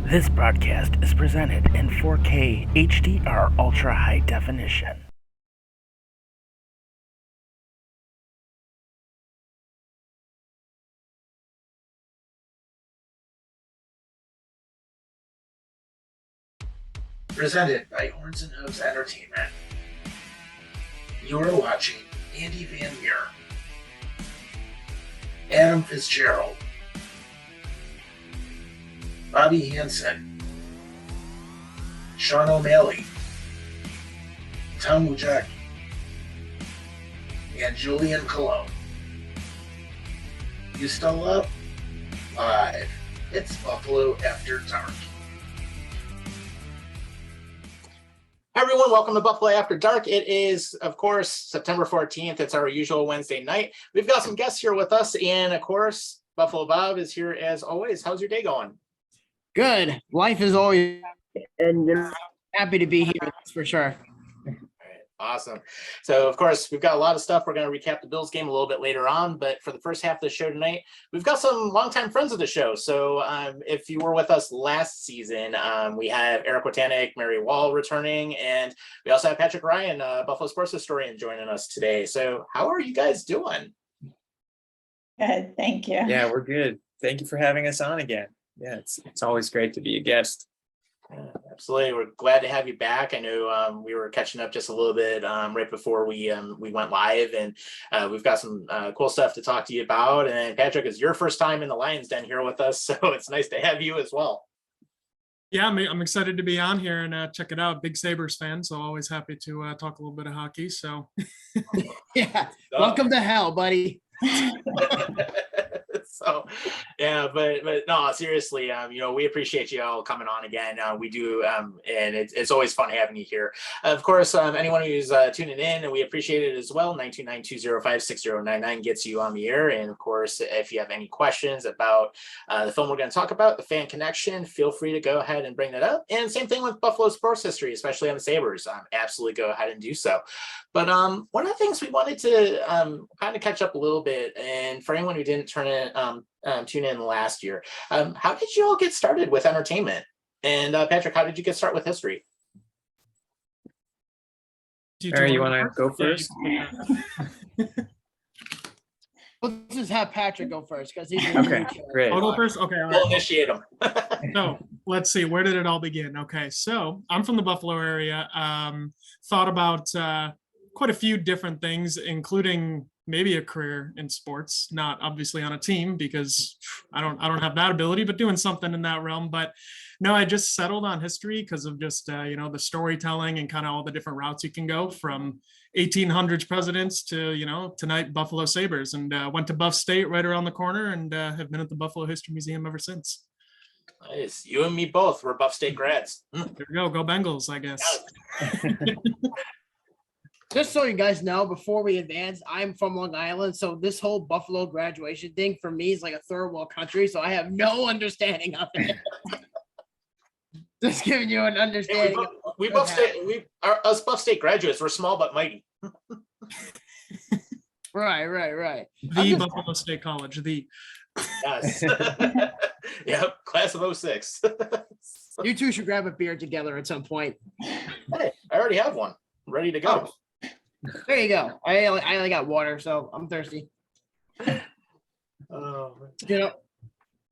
This broadcast is presented in 4K HDR Ultra High Definition. Presented by Horns and Hooves Entertainment. You are watching Andy Van Meer, Adam Fitzgerald, Bobby Hansen, Sean O'Malley, Tom Wojtanik, and Julian Cologne. You still up? Live. It's Buffalo After Dark. Hi, everyone. Welcome to Buffalo After Dark. It is, of course, September 14th. It's our usual Wednesday night. We've got some guests here with us. And, of course, Buffalo Bob is here as always. How's your day going? Good. Life is always, and happy to be here, that's for sure. Awesome. So, of course, we've got a lot of stuff. We're going to recap the Bills game a little bit later on. But for the first half of the show tonight, we've got some longtime friends of the show. So if you were with us last season, we have Eric Wojtanik, Mary Wall returning, and we also have Patrick Ryan, Buffalo sports historian, joining us today. So how are you guys doing? Good, thank you. Yeah, we're good. Thank you for having us on again. Yeah, it's always great to be a guest. Yeah, absolutely. We're glad to have you back. I know we were catching up just a little bit right before we went live, and we've got some cool stuff to talk to you about. And Patrick, it's your first time in the Lions Den here with us, so it's nice to have you as well. Yeah, I'm excited to be on here and check it out. Big Sabres fan, so always happy to talk a little bit of hockey. So, Yeah, welcome to hell, buddy. So yeah, but no, seriously, we appreciate you all coming on again. We do, and it's always fun having you here. Of course, anyone who's tuning in, and we appreciate it as well. 929-205-6099 gets you on the air. And of course, if you have any questions about the film we're going to talk about, The Fan Connection, feel free to go ahead and bring that up. And same thing with Buffalo sports history, especially on the Sabres. Absolutely go ahead and do so. But one of the things we wanted to kind of catch up a little bit, and for anyone who didn't tune in last year, how did you all get started with entertainment? And Patrick, how did you get started with history? Mary, you want to go first? Let's just have Patrick go first because he's Okay, great. I'll go first. Okay, all We'll right. initiate them. So let's see, where did it all begin? Okay, so I'm from the Buffalo area. Thought about quite a few different things, including maybe a career in sports, not obviously on a team because I don't have that ability, but doing something in that realm. But no, I just settled on history because of just the storytelling and kind of all the different routes you can go from 1800s presidents to tonight Buffalo Sabres, and went to Buff State right around the corner, and have been at the Buffalo History Museum ever since. Nice. You and me both. We're Buff State grads. There we go Bengals, I guess. Just so you guys know, before we advance, I'm from Long Island, so this whole Buffalo graduation thing for me is like a third world country, so I have no understanding of it. Just giving you an understanding. Us Buff State graduates, we're small but mighty. Right. The Buffalo State College, the Yes. Yep, class of 06. You two should grab a beer together at some point. Hey, I already have one ready to go. There you go. I only got water, so I'm thirsty. Oh,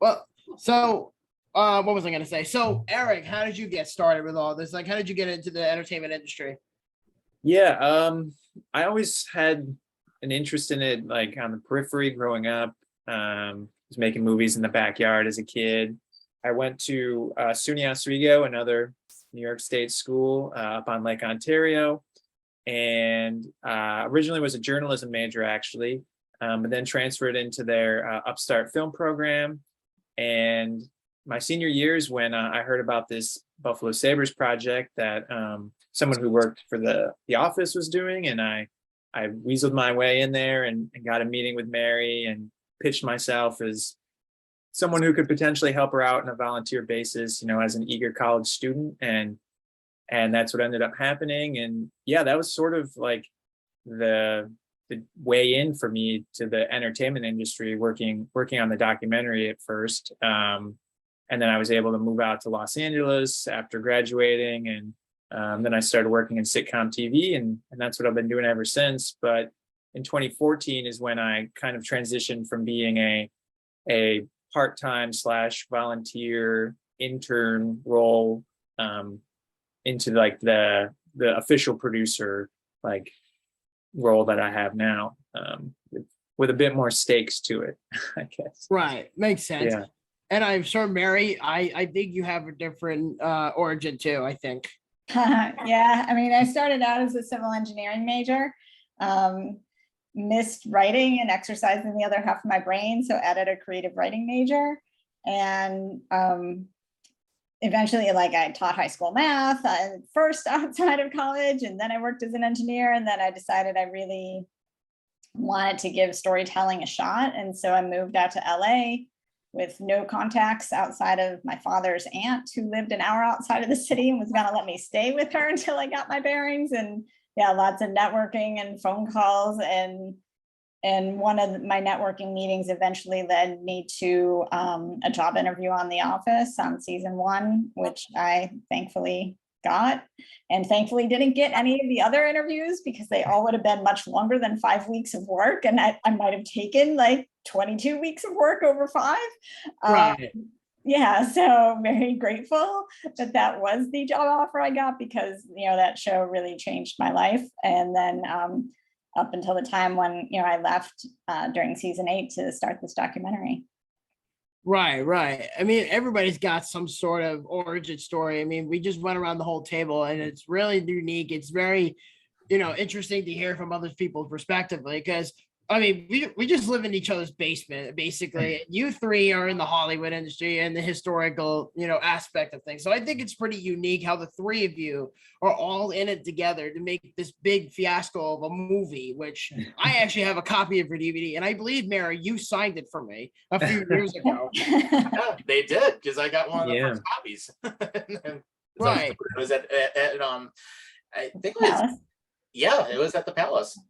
Well, so what was I going to say? So, Eric, how did you get started with all this? Like, how did you get into the entertainment industry? Yeah, I always had an interest in it, like on the periphery growing up. Was making movies in the backyard as a kid. I went to SUNY Oswego, another New York State school up on Lake Ontario, and originally was a journalism major actually, but then transferred into their upstart film program. And my senior years, when I heard about this Buffalo Sabres project that someone who worked for the office was doing, and I weaseled my way in there and got a meeting with Mary and pitched myself as someone who could potentially help her out on a volunteer basis, as an eager college student. And that's what ended up happening. And yeah, that was sort of like the way in for me to the entertainment industry, working on the documentary at first. And then I was able to move out to Los Angeles after graduating, and then I started working in sitcom TV, and that's what I've been doing ever since. But in 2014 is when I kind of transitioned from being a part-time / volunteer intern role into like the official producer like role that I have now, with a bit more stakes to it, I guess. Right, makes sense. Yeah. And I'm sure, Mary, I think you have a different origin too, I think. Yeah, I mean, I started out as a civil engineering major, missed writing and exercising the other half of my brain, so added a creative writing major. And eventually, like, I taught high school math first outside of college, and then I worked as an engineer, and then I decided I really wanted to give storytelling a shot. And so I moved out to LA with no contacts outside of my father's aunt, who lived an hour outside of the city and was going to let me stay with her until I got my bearings. And yeah, lots of networking and phone calls. And one of my networking meetings eventually led me to a job interview on The Office on season 1, which I thankfully got, and thankfully didn't get any of the other interviews because they all would have been much longer than 5 weeks of work. And I might have taken like 22 weeks of work over 5. Right. Yeah, so very grateful that that was the job offer I got, because, you know, that show really changed my life. And then up until the time when, you know, I left during season 8 to start this documentary. Right. I mean, everybody's got some sort of origin story. I mean, we just went around the whole table, and it's really unique. It's very, interesting to hear from other people's perspective, because I mean, we just live in each other's basement, basically. You three are in the Hollywood industry and the historical, aspect of things. So I think it's pretty unique how the three of you are all in it together to make this big fiasco of a movie, which I actually have a copy of your DVD. And I believe, Mary, you signed it for me a few years ago. Yeah, they did, because I got one of the Yeah. first copies. Right. It was at I think it was, yeah, it was at the Palace.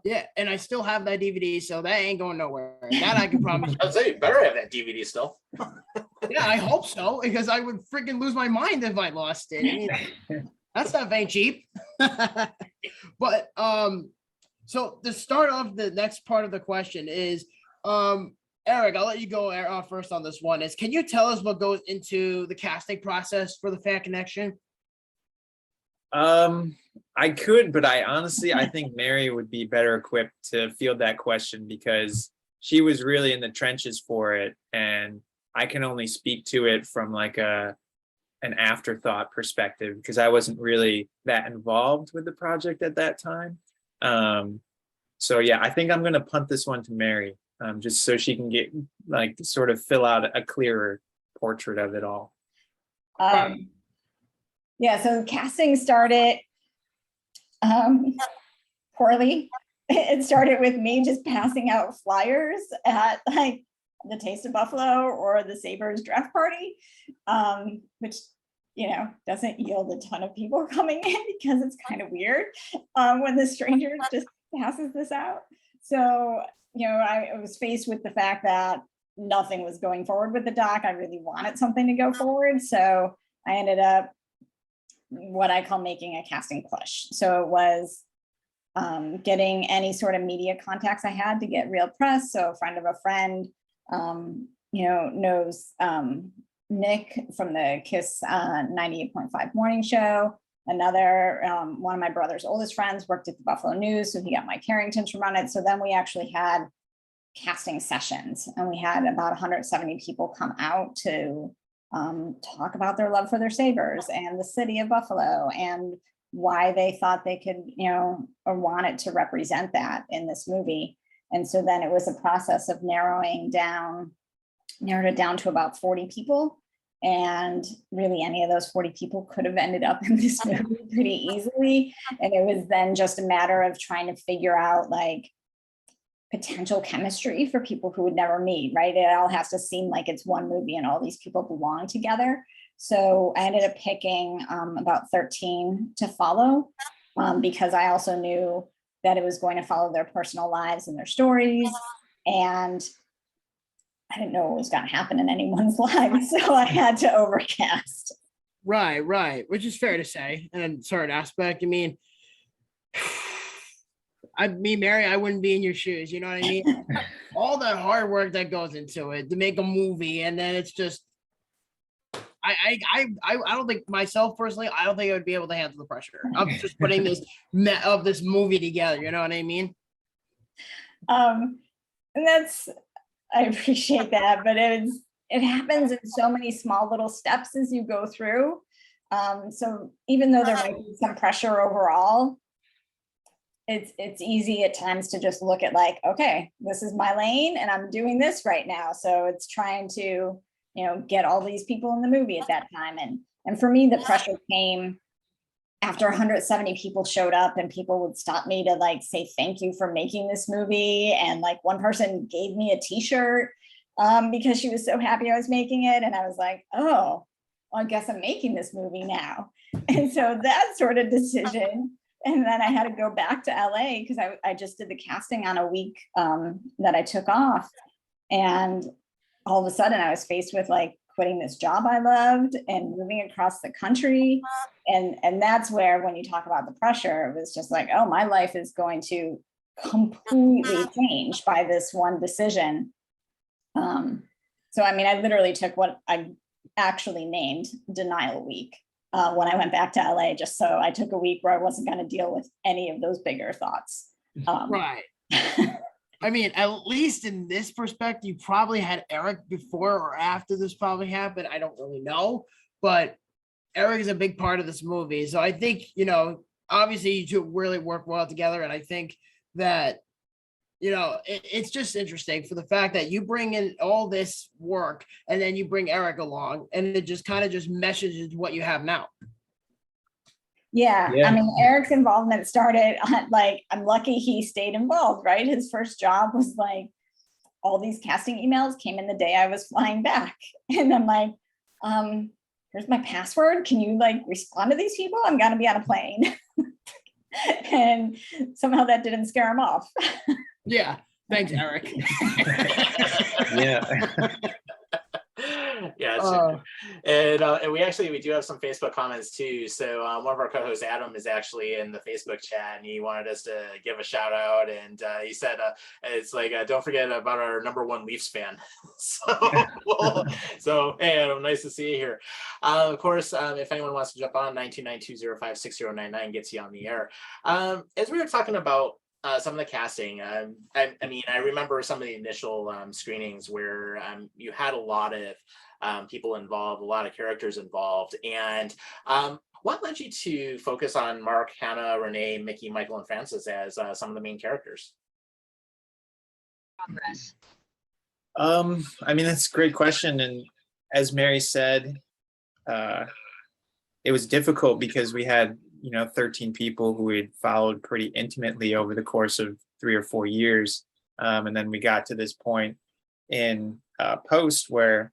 Yeah, and I still have that DVD, so that ain't going nowhere. That I can promise. I'd say you better have that DVD still. Yeah, I hope so, because I would freaking lose my mind if I lost it. I mean, that stuff ain't cheap. But so to start off, the next part of the question is, Eric, I'll let you go first on this one. Can you tell us what goes into the casting process for the Fan Connection? I could, but I think Mary would be better equipped to field that question, because she was really in the trenches for it, and I can only speak to it from like an afterthought perspective, because I wasn't really that involved with the project at that time. So yeah, I think I'm going to punt this one to Mary, just so she can get like sort of fill out a clearer portrait of it all. Yeah, so casting started poorly. It started with me just passing out flyers at like the Taste of Buffalo or the Sabres draft party, which, doesn't yield a ton of people coming in, because it's kind of weird when the stranger just passes this out. So, I was faced with the fact that nothing was going forward with the doc. I really wanted something to go forward. So I ended up what I call making a casting push. So it was getting any sort of media contacts I had to get real press. So a friend of a friend, knows Nick from the KISS 98.5 morning show. Another, one of my brother's oldest friends worked at the Buffalo News, so he got Mike Harrington to run it. So then we actually had casting sessions, and we had about 170 people come out to talk about their love for their Sabres and the city of Buffalo, and why they thought they could, or wanted to represent that in this movie. And so then it was a process of narrowed it down to about 40 people. And really any of those 40 people could have ended up in this movie pretty easily. And it was then just a matter of trying to figure out like potential chemistry for people who would never meet, right? It all has to seem like it's one movie and all these people belong together. So I ended up picking about 13 to follow, because I also knew that it was going to follow their personal lives and their stories. And I didn't know what was going to happen in anyone's life, so I had to overcast. Right, which is fair to say in a certain aspect. I mean, Mary, I wouldn't be in your shoes. You know what I mean? All the hard work that goes into it to make a movie, and then it's just, I don't think myself personally, I don't think I would be able to handle the pressure of just putting this movie together. You know what I mean? And I appreciate that, but it happens in so many small little steps as you go through. So even though there might be some pressure overall, it's easy at times to just look at like, okay, this is my lane and I'm doing this right now. So it's trying to, get all these people in the movie at that time. And for me, the pressure came after 170 people showed up and people would stop me to like say thank you for making this movie. And like one person gave me a t-shirt because she was so happy I was making it. And I was like, oh, well, I guess I'm making this movie now. And so that sort of decision. And then I had to go back to LA because I just did the casting on a week that I took off. And all of a sudden I was faced with like quitting this job I loved and moving across the country. And that's where, when you talk about the pressure, it was just like, oh, my life is going to completely change by this one decision. So, I mean, I literally took what I actually named Denial Week when I went back to LA, just so I took a week where I wasn't going to deal with any of those bigger thoughts. Right. I mean, at least in this perspective, you probably had Eric before or after this probably happened. I don't really know, but Eric is a big part of this movie. So I think, obviously you two really work well together. And I think that, it's just interesting for the fact that you bring in all this work and then you bring Eric along and it just kind of just meshes into what you have now. Yeah, I mean, Eric's involvement started on, like, I'm lucky he stayed involved, right? His first job was like, all these casting emails came in the day I was flying back. And I'm like, here's my password. Can you like respond to these people? I'm gonna be on a plane. And somehow that didn't scare him off. Yeah, thanks, Eric. Yeah. Yeah, and we do have some Facebook comments too. So one of our co-hosts, Adam, is actually in the Facebook chat, and he wanted us to give a shout out. And he said, "It's like don't forget about our #1 Leafs fan." So hey, Adam, nice to see you here. Of course, if anyone wants to jump on, 929-205-6099 gets you on the air. As we were talking about some of the casting, I mean, I remember some of the initial screenings where you had a lot of people involved, a lot of characters involved. And what led you to focus on Mark, Hannah, Renee, Mickey, Michael, and Francis as some of the main characters? I mean, that's a great question. And as Mary said, it was difficult because we had 13 people who we had followed pretty intimately over the course of 3 or 4 years. And then we got to this point in post where,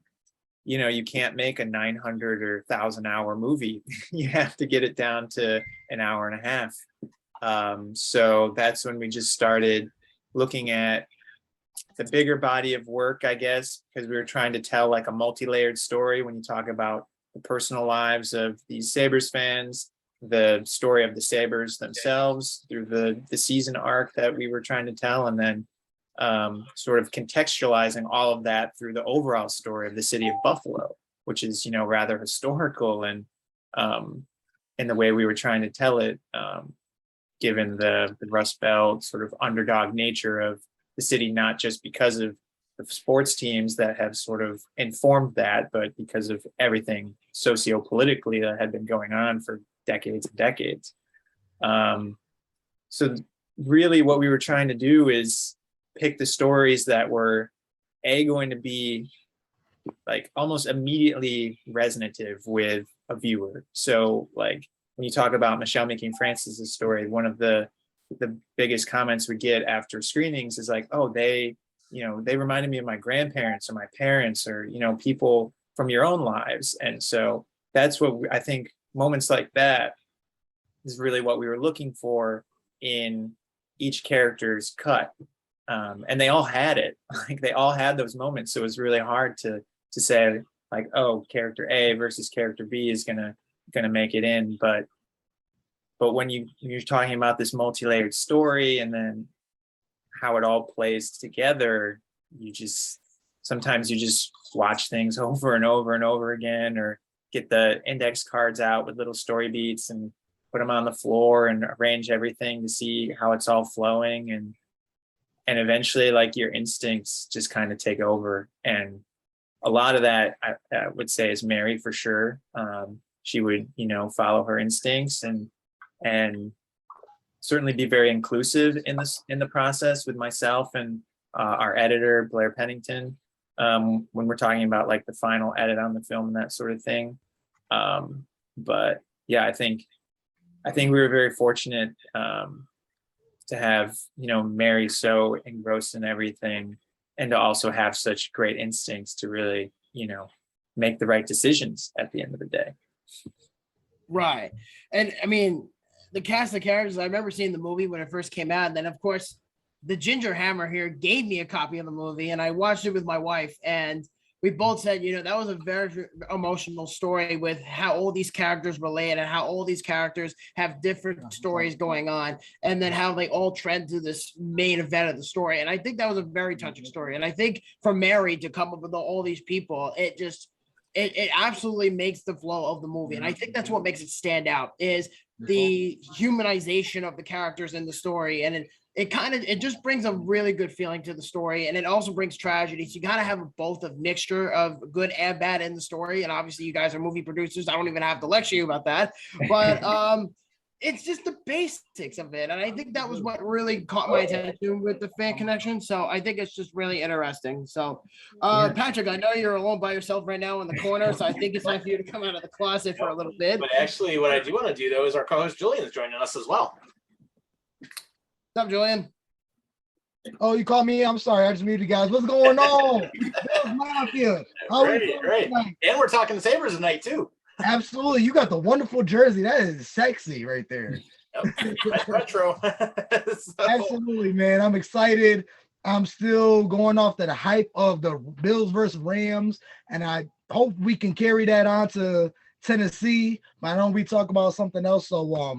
you can't make a 900 or 1,000-hour movie. You have to get it down to an hour and a half. So that's when we just started looking at the bigger body of work, I guess, because we were trying to tell like a multi-layered story when you talk about the personal lives of these Sabres fans, the story of the Sabres themselves through the season arc that we were trying to tell, and then sort of contextualizing all of that through the overall story of the city of Buffalo, which is, rather historical and in the way we were trying to tell it, given the Rust Belt sort of underdog nature of the city, not just because of the sports teams that have sort of informed that, but because of everything socio-politically that had been going on for decades and decades. So really what we were trying to do is pick the stories that were going to be like almost immediately resonative with a viewer. So like when you talk about Michelle making Francis's story, one of the biggest comments we get after screenings is like, oh, they reminded me of my grandparents or my parents or, people from your own lives. And so that's what I think moments like that is really what we were looking for in each character's cut. And they all had it. Like they all had those moments. So it was really hard to say like, oh, character A versus character B is gonna make it in. But when you're talking about this multi-layered story and then how it all plays together, sometimes you just watch things over and over and over again, or get the index cards out with little story beats and put them on the floor and arrange everything to see how it's all flowing. And eventually like your instincts just kind of take over. And a lot of that I would say is Mary for sure. She would, follow her instincts and certainly be very inclusive in the process with myself and our editor, Blair Pennington, when we're talking about like the final edit on the film and that sort of thing. But yeah, I think we were very fortunate to have, Mary so engrossed in everything, and to also have such great instincts to really, make the right decisions at the end of the day. Right. And I mean, the cast of characters, I remember seeing the movie when it first came out. And then, of course, the Ginger Hammer here gave me a copy of the movie, and I watched it with my wife. And we both said, that was a very emotional story with how all these characters relate and how all these characters have different stories going on, and then how they all trend to this main event of the story. And I think that was a very touching story. And I think for Mary to come up with all these people, it absolutely makes the flow of the movie. And I think that's what makes it stand out, is the humanization of the characters in the story. And it just brings a really good feeling to the story, and it also brings tragedy. So you gotta have both a mixture of good and bad in the story. And obviously you guys are movie producers, I don't even have to lecture you about that, but it's just the basics of it. And I think that was what really caught my attention with the fan connection. So I think it's just really interesting. So Patrick, I know you're alone by yourself right now in the corner, so I think it's time for you to come out of the closet for a little bit. But actually what I do want to do though is our co-host Julian is joining us as well. What's up, Julian? Oh, you called me? I'm sorry. I just muted you guys. What's going on? Mafia. Right. And we're talking Sabres tonight too. Absolutely. You got the wonderful jersey. That is sexy right there. Yep. That's retro. Absolutely, man. I'm excited. I'm still going off the hype of the Bills versus Rams, and I hope we can carry that on to Tennessee. But I know we talk about something else. So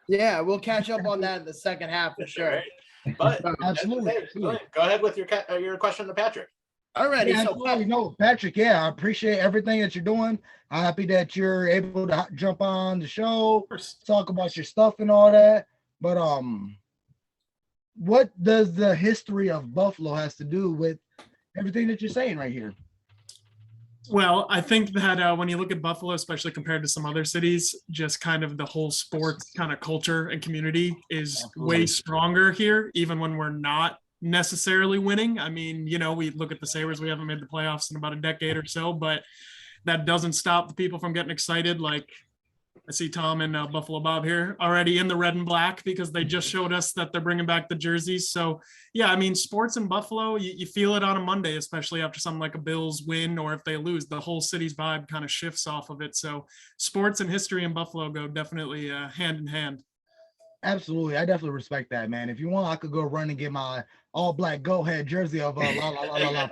yeah, we'll catch up on that in the second half for sure. Right. But absolutely. Go ahead with your question to Patrick. All right. Yeah, so Patrick, I appreciate everything that you're doing. I'm happy that you're able to jump on the show, talk about your stuff and all that. But what does the history of Buffalo has to do with everything that you're saying right here? Well, I think that when you look at Buffalo, especially compared to some other cities, just kind of the whole sports kind of culture and community is way stronger here, even when we're not necessarily winning. I mean, we look at the Sabres, we haven't made the playoffs in about a decade or so, but that doesn't stop the people from getting excited. Like I see Tom and Buffalo Bob here already in the red and black because they just showed us that they're bringing back the jerseys. So yeah, I mean, sports in Buffalo, you feel it on a Monday, especially after something like a Bills win, or if they lose, the whole city's vibe kind of shifts off of it. So sports and history in Buffalo go definitely hand in hand. Absolutely. I definitely respect that, man. If you want, I could go run and get my all black go ahead jersey of la la la la la.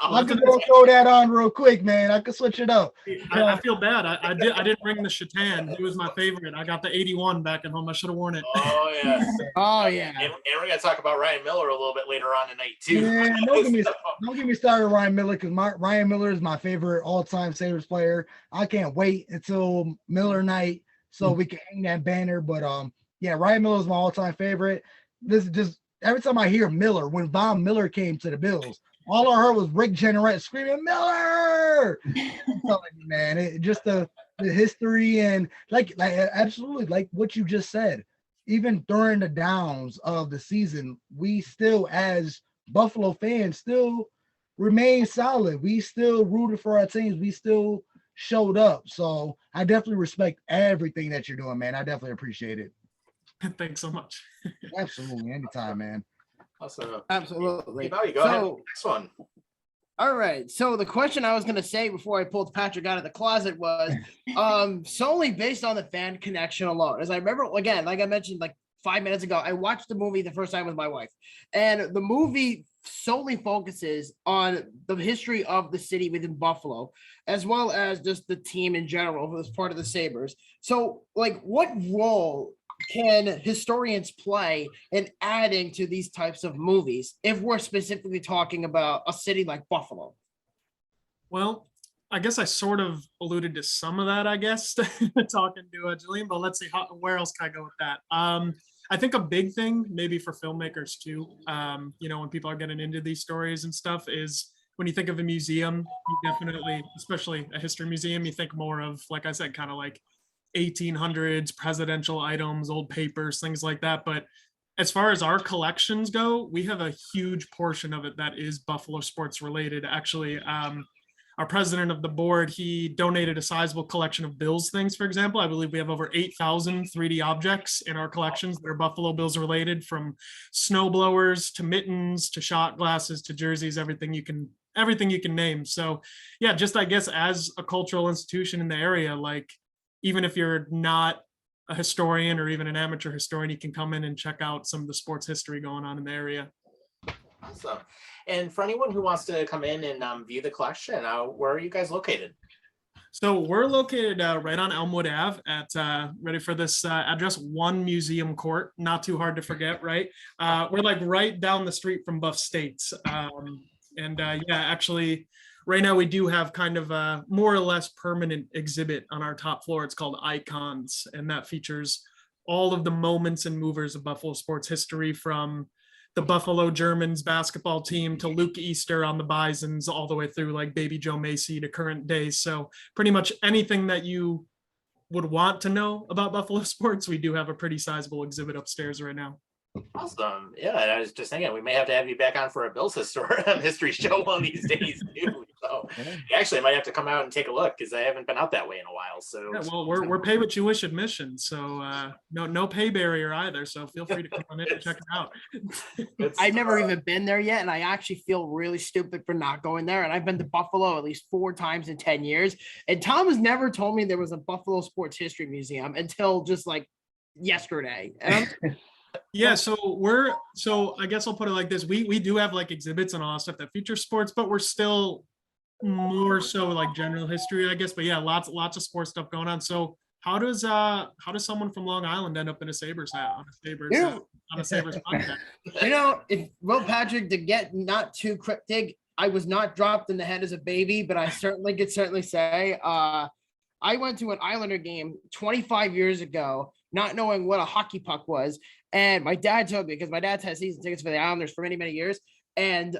I could go throw that on real quick, man. I could switch it up. I feel bad. I didn't bring the Shatan. It was my favorite. I got the 81 back at home. I should have worn it. Oh yeah. Oh yeah. And we're gonna talk about Ryan Miller a little bit later on tonight too. Yeah, don't get me started with Ryan Miller, because Ryan Miller is my favorite all-time Sabres player. I can't wait until Miller night so we can hang that banner. But yeah, Ryan Miller is my all-time favorite. This is just every time I hear Miller, when Von Miller came to the Bills, all I heard was Rick Jenneret screaming, Miller! I'm telling you, man, it just the history and like absolutely like what you just said. Even during the downs of the season, we still, as Buffalo fans, still remain solid. We still rooted for our teams. We still showed up. So I definitely respect everything that you're doing, man. I definitely appreciate it. Thanks so much. Absolutely. Anytime, man. Awesome. Absolutely. Hey, Bobby, go ahead. Next one. All right. So the question I was going to say before I pulled Patrick out of the closet was solely based on the fan connection alone. As I remember, again, like I mentioned, like 5 minutes ago. I watched the movie the first time with my wife, and the movie solely focuses on the history of the city within Buffalo, as well as just the team in general as part of the Sabres. So, like, what role can historians play in adding to these types of movies if we're specifically talking about a city like Buffalo? Well, I guess I sort of alluded to some of that, I guess, talking to Jillian, but let's see where else can I go with that? I think a big thing maybe for filmmakers too, when people are getting into these stories and stuff, is when you think of a museum, you definitely, especially a history museum, you think more of, like I said, kind of like 1800s presidential items, old papers, things like that. But as far as our collections go, we have a huge portion of it that is Buffalo sports related. Actually, our president of the board, he donated a sizable collection of Bills things, for example. I believe we have over 8,000 3D objects in our collections that are Buffalo Bills related, from snow blowers to mittens to shot glasses to jerseys, everything you can name. So yeah, just I guess as a cultural institution in the area, like, even if you're not a historian or even an amateur historian, you can come in and check out some of the sports history going on in the area. Awesome. And for anyone who wants to come in and view the collection, where are you guys located? So we're located right on Elmwood Ave at, ready for this address, 1 Museum Court. Not too hard to forget, right? We're like right down the street from Buff States. Actually, right now we do have kind of a more or less permanent exhibit on our top floor. It's called Icons, and that features all of the moments and movers of Buffalo sports history, from the Buffalo Germans basketball team to Luke Easter on the Bisons, all the way through like Baby Joe Macy to current day. So pretty much anything that you would want to know about Buffalo sports, we do have a pretty sizable exhibit upstairs right now. Awesome. Yeah, and I was just thinking we may have to have you back on for a Bills history show one of these days too. So you actually might have to come out and take a look, because I haven't been out that way in a while. So yeah, well, we're pay what you wish admission, so no pay barrier either. So feel free to come on in and check it out. I've never even been there yet, and I actually feel really stupid for not going there. And I've been to Buffalo at least 4 times in 10 years, and Tom has never told me there was a Buffalo Sports History Museum until just like yesterday. Yeah, so I guess I'll put it like this. We do have like exhibits and all that stuff that feature sports, but we're still more so like general history, I guess. But yeah, lots of sports stuff going on. So how does someone from Long Island end up in a Sabres hat on a Sabres podcast? Patrick, to get not too cryptic, I was not dropped in the head as a baby, but I certainly could say I went to an Islander game 25 years ago, not knowing what a hockey puck was. And my dad told me, because my dad's had season tickets for the Islanders for many, many years. And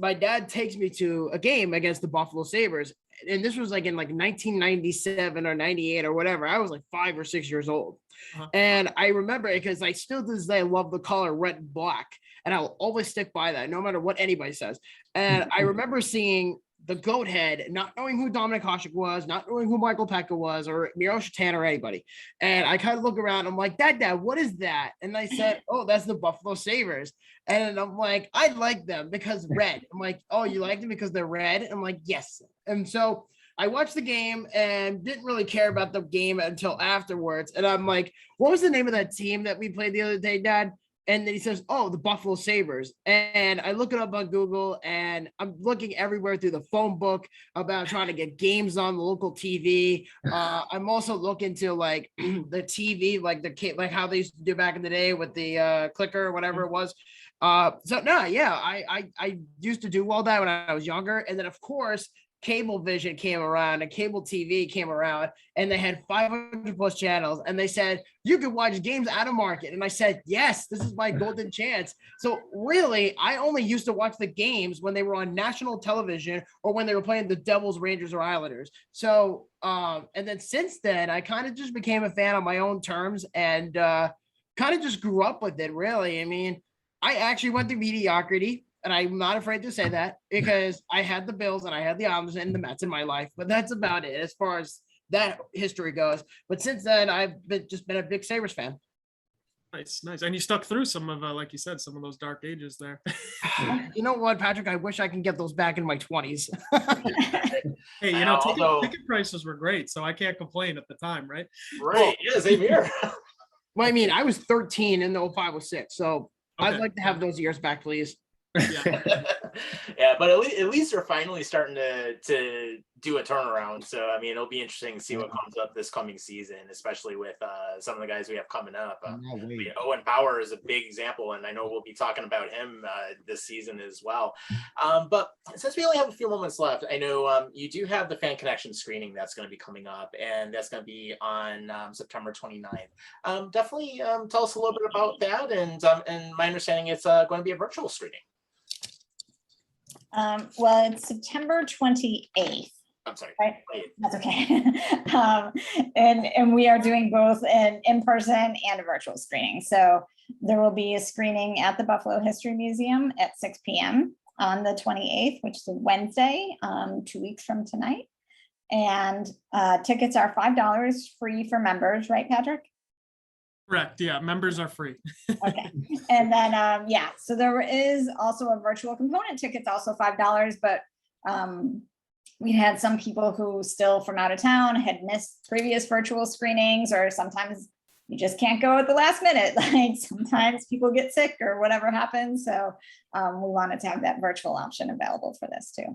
my dad takes me to a game against the Buffalo Sabres. And this was like in like 1997 or 98 or whatever. I was like 5 or 6 years old. Uh-huh. And I remember it because I still to this day love the color red and black. And I'll always stick by that, no matter what anybody says. And I remember seeing the goat head, not knowing who Dominic Hasek was, not knowing who Michael Pekka was, or Miro Shatan or anybody. And I kind of look around, I'm like, Dad, what is that? And I said, oh, that's the Buffalo Sabres. And I'm like, I like them because red. I'm like, oh, you like them because they're red? I'm like, yes. And so I watched the game and didn't really care about the game until afterwards. And I'm like, what was the name of that team that we played the other day, Dad? And then he says, oh, the Buffalo Sabres. And I look it up on Google, and I'm looking everywhere through the phone book about trying to get games on the local TV. I'm also looking to like the TV, like how they used to do back in the day with the clicker or whatever it was. I used to do all that when I was younger. And then of course, Cablevision came around and cable TV came around, and they had 500 plus channels, and they said you could watch games out of market. And I said, yes, this is my golden chance. So really, I only used to watch the games when they were on national television or when they were playing the Devils, Rangers, or Islanders. So and then since then, I kind of just became a fan on my own terms, and kind of just grew up with it, really. I mean, I actually went through mediocrity. And I'm not afraid to say that, because I had the Bills and I had the Islanders and the Mets in my life, but that's about it as far as that history goes. But since then, I've just been a big Sabres fan. Nice. And you stuck through some of, like you said, some of those dark ages there. You know what, Patrick? I wish I can get those back in my 20s. Hey, ticket prices were great, so I can't complain at the time, right? Right. Yeah, same here. Well, I mean, I was 13 in the 0506, so I'd Okay. like to have those years back, please. Yeah. Yeah, but at least they're finally starting to do a turnaround. So I mean, it'll be interesting to see what comes up this coming season, especially with some of the guys we have coming up. Owen Power is a big example, and I know we'll be talking about him this season as well. But since we only have a few moments left, I know you do have the Fan Connection screening that's going to be coming up, and that's going to be on September 29th. Definitely tell us a little bit about that, and my understanding it's going to be a virtual screening. Well, it's September 28th. I'm sorry. Right? That's okay. And we are doing both an in-person and a virtual screening. So there will be a screening at the Buffalo History Museum at 6 p.m. on the 28th, which is a Wednesday, 2 weeks from tonight. And tickets are $5 free for members, right, Patrick? Correct. Yeah, members are free. Okay. And then, yeah, so there is also a virtual component. Tickets also $5, but we had some people who still from out of town had missed previous virtual screenings, or sometimes you just can't go at the last minute. Like sometimes people get sick or whatever happens. So we wanted to have that virtual option available for this too.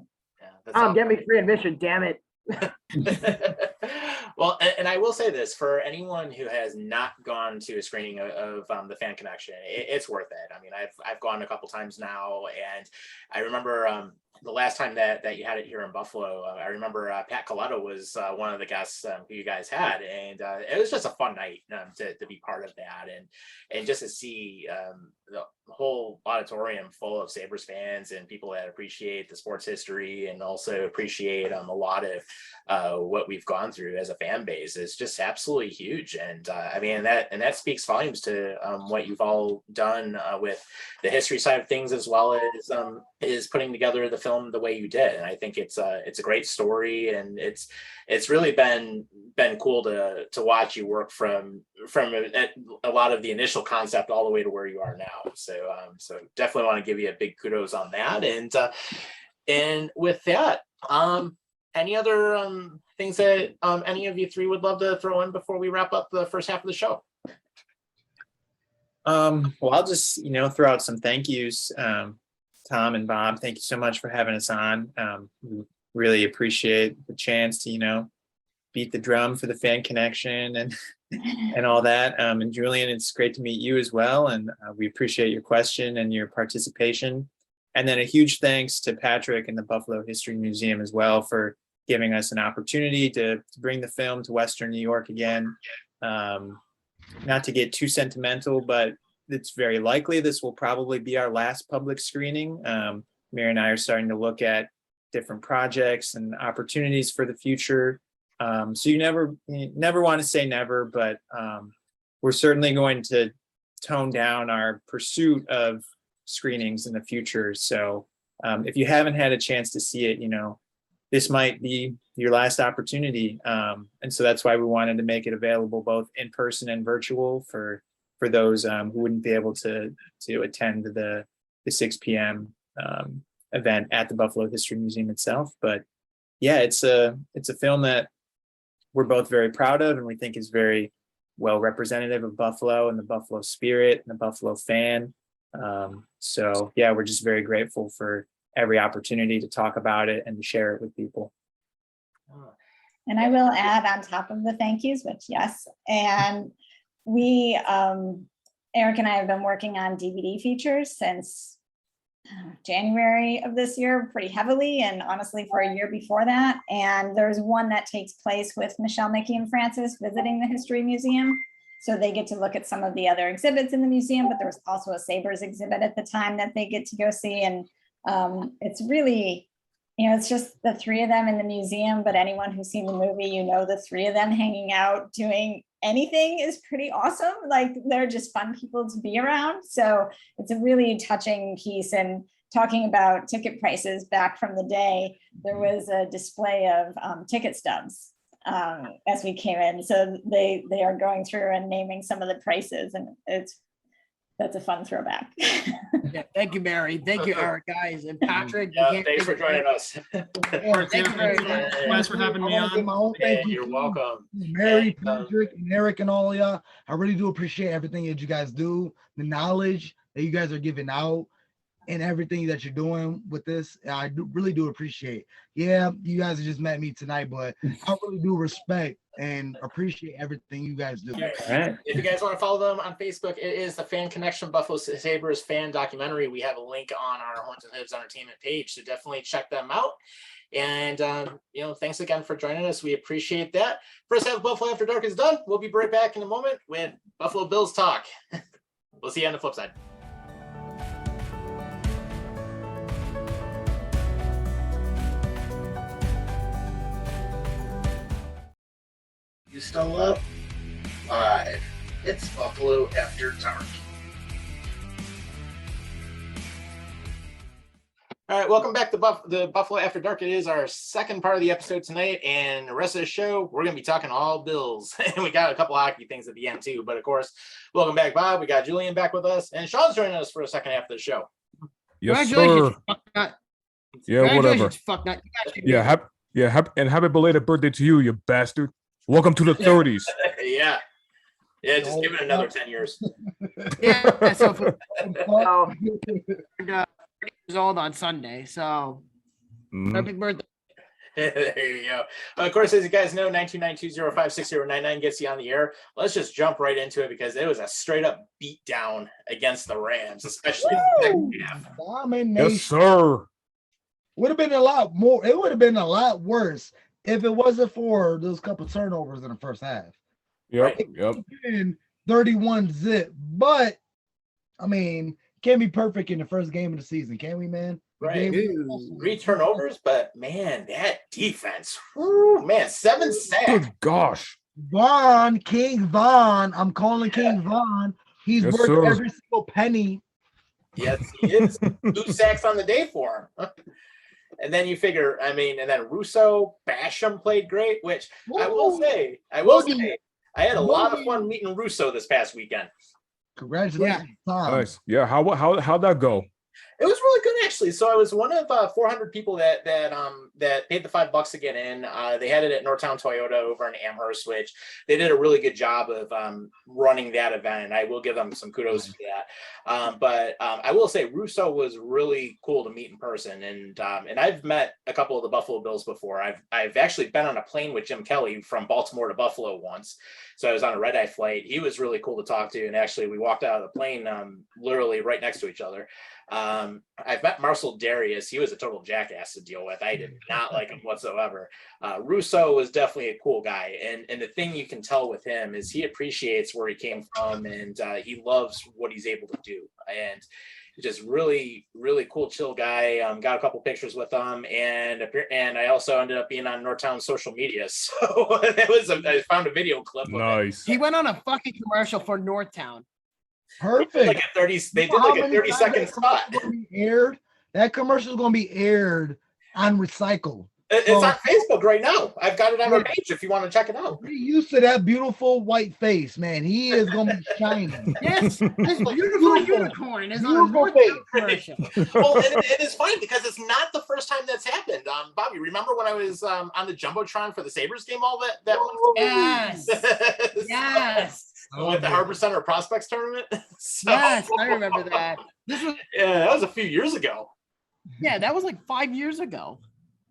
Yeah, Get me free admission, damn it. Well, and I will say this, for anyone who has not gone to a screening of the Fan Connection, it's worth it. I mean, I've gone a couple times now, and I remember the last time that you had it here in Buffalo, I remember Pat Coletta was one of the guests who you guys had, and it was just a fun night to be part of that, and just to see the whole auditorium full of Sabres fans and people that appreciate the sports history and also appreciate a lot of what we've gone through as a fan base is just absolutely huge. And I mean, that speaks volumes to what you've all done with the history side of things, as well as is putting together the film the way you did. And I think it's a great story, and it's really been cool to watch you work from a lot of the initial concept all the way to where you are now. So definitely want to give you a big kudos on that. And with that, any other things that any of you three would love to throw in before we wrap up the first half of the show? Well, I'll just, throw out some thank yous. Tom and Bob, thank you so much for having us on. We really appreciate the chance to, beat the drum for the Fan Connection and all that. And Julian, it's great to meet you as well. And we appreciate your question and your participation. And then a huge thanks to Patrick and the Buffalo History Museum as well for giving us an opportunity to bring the film to Western New York again. Not to get too sentimental, but it's very likely this will probably be our last public screening. Mary and I are starting to look at different projects and opportunities for the future. So you never want to say never, but we're certainly going to tone down our pursuit of screenings in the future. So if you haven't had a chance to see it, this might be your last opportunity. And so that's why we wanted to make it available both in person and virtual for those who wouldn't be able to attend the 6 p.m. Event at the Buffalo History Museum itself. But yeah, it's a film that we're both very proud of, and we think is very well representative of Buffalo and the Buffalo spirit and the Buffalo fan. So yeah, we're just very grateful for every opportunity to talk about it and to share it with people. And I will add on top of the thank yous, which yes, and we, Eric and I have been working on DVD features since January of this year pretty heavily, and honestly for a year before that. And there's one that takes place with Michelle, Mickey, and Francis visiting the History Museum. So they get to look at some of the other exhibits in the museum, but there was also a Sabres exhibit at the time that they get to go see. And it's really, it's just the three of them in the museum, but anyone who's seen the movie, the three of them hanging out doing anything is pretty awesome. Like they're just fun people to be around. So it's a really touching piece. And talking about ticket prices back from the day, there was a display of ticket stubs as we came in. So they are going through and naming some of the prices, and it's That's a fun throwback. Yeah, thank you, Mary. Thank you, Eric, guys, and Patrick. we Yeah, can't thanks for forget- joining us. Thank you very much. Thanks for having me I wanna give on. my own thank you You're to welcome. Mary, And, Patrick, and Eric, and all of y'all. I really do appreciate everything that you guys do, the knowledge that you guys are giving out, and everything that you're doing with this. I really do appreciate. Yeah, you guys have just met me tonight, but I really do respect and appreciate everything you guys do. All right. If you guys want to follow them on Facebook, it is the Fan Connection Buffalo Sabres fan documentary. We have a link on our Horns and Hooves Entertainment page, so definitely check them out. And thanks again for joining us. We appreciate that. First half of Buffalo After Dark is done. We'll be right back in a moment with Buffalo Bills talk. We'll see you on the flip side. You still up? Live. It's Buffalo After Dark. All right, welcome back to the Buffalo After Dark. It is our second part of the episode tonight, and the rest of the show, we're going to be talking all Bills. And we got a couple hockey things at the end, too. But, of course, welcome back, Bob. We got Julian back with us, and Sean's joining us for a second half of the show. Yes, Congratulations, sir. fuck nut. Yeah, whatever. Congratulations, fuck nut. You guys should be- And happy belated birthday to you, you bastard. Welcome to the 30s. Yeah. Yeah, just give it another 10 years. Yeah, so for, years old on Sunday, so Mhm. happy birthday. There you go. Of course, as you guys know, 92920560099 gets you on the air. Let's just jump right into it because it was a straight up beat down against the Rams, especially in the second half. Domination. Yes, sir. Would have been a lot more. It would have been a lot worse if it wasn't for those couple turnovers in the first half. Yep. Yep. And 31 zip, but I mean, can't be perfect in the first game of the season, can we, man? Right. Game- 3 turnovers, but man, that defense, whew, man, 7 sacks. Good gosh. Vaughn, King Vaughn. I'm calling King Vaughn. He's Yes, worth sir. every single penny. Yes, he is. 2 sacks on the day for him. And then you figure, and then Russo, Basham played great, which I will say, I had a lot of fun meeting Russo this past weekend. Congratulations, Tom. Nice. Yeah. How'd that go? It was really good, actually. So I was one of 400 people that paid the $5 to get in. They had it at Northtown Toyota over in Amherst, which they did a really good job of running that event. And I will give them some kudos for that. But I will say Russo was really cool to meet in person, and I've met a couple of the Buffalo Bills before. I've actually been on a plane with Jim Kelly from Baltimore to Buffalo once. So I was on a red-eye flight. He was really cool to talk to, and actually we walked out of the plane literally right next to each other. I've met Marcel Darius. He was a total jackass to deal with. I did not like him whatsoever. Russo was definitely a cool guy. And the thing you can tell with him is he appreciates where he came from, and he loves what he's able to do. And just really, really cool, chill guy. Got a couple pictures with him, and I also ended up being on Northtown's social media. So I found a video clip of it. Nice. He went on a fucking commercial for Northtown. Perfect. Like a 30, they did like a 30-second spot. Aired. That commercial is going to be aired on Recycle. It's on Facebook right now. I've got it on our page if you want to check it out. Get used to that beautiful white face, man. He is going to be shining. Yes, this beautiful unicorn is on a Beautiful Northtown face. commercial. Well, it is funny because it's not the first time that's happened. Bobby, remember when I was on the Jumbotron for the Sabres game all that one? Yes, yes, With the Harbor Center Prospects tournament. So, yes, I remember that. This was yeah, that was a few years ago. that was like 5 years ago.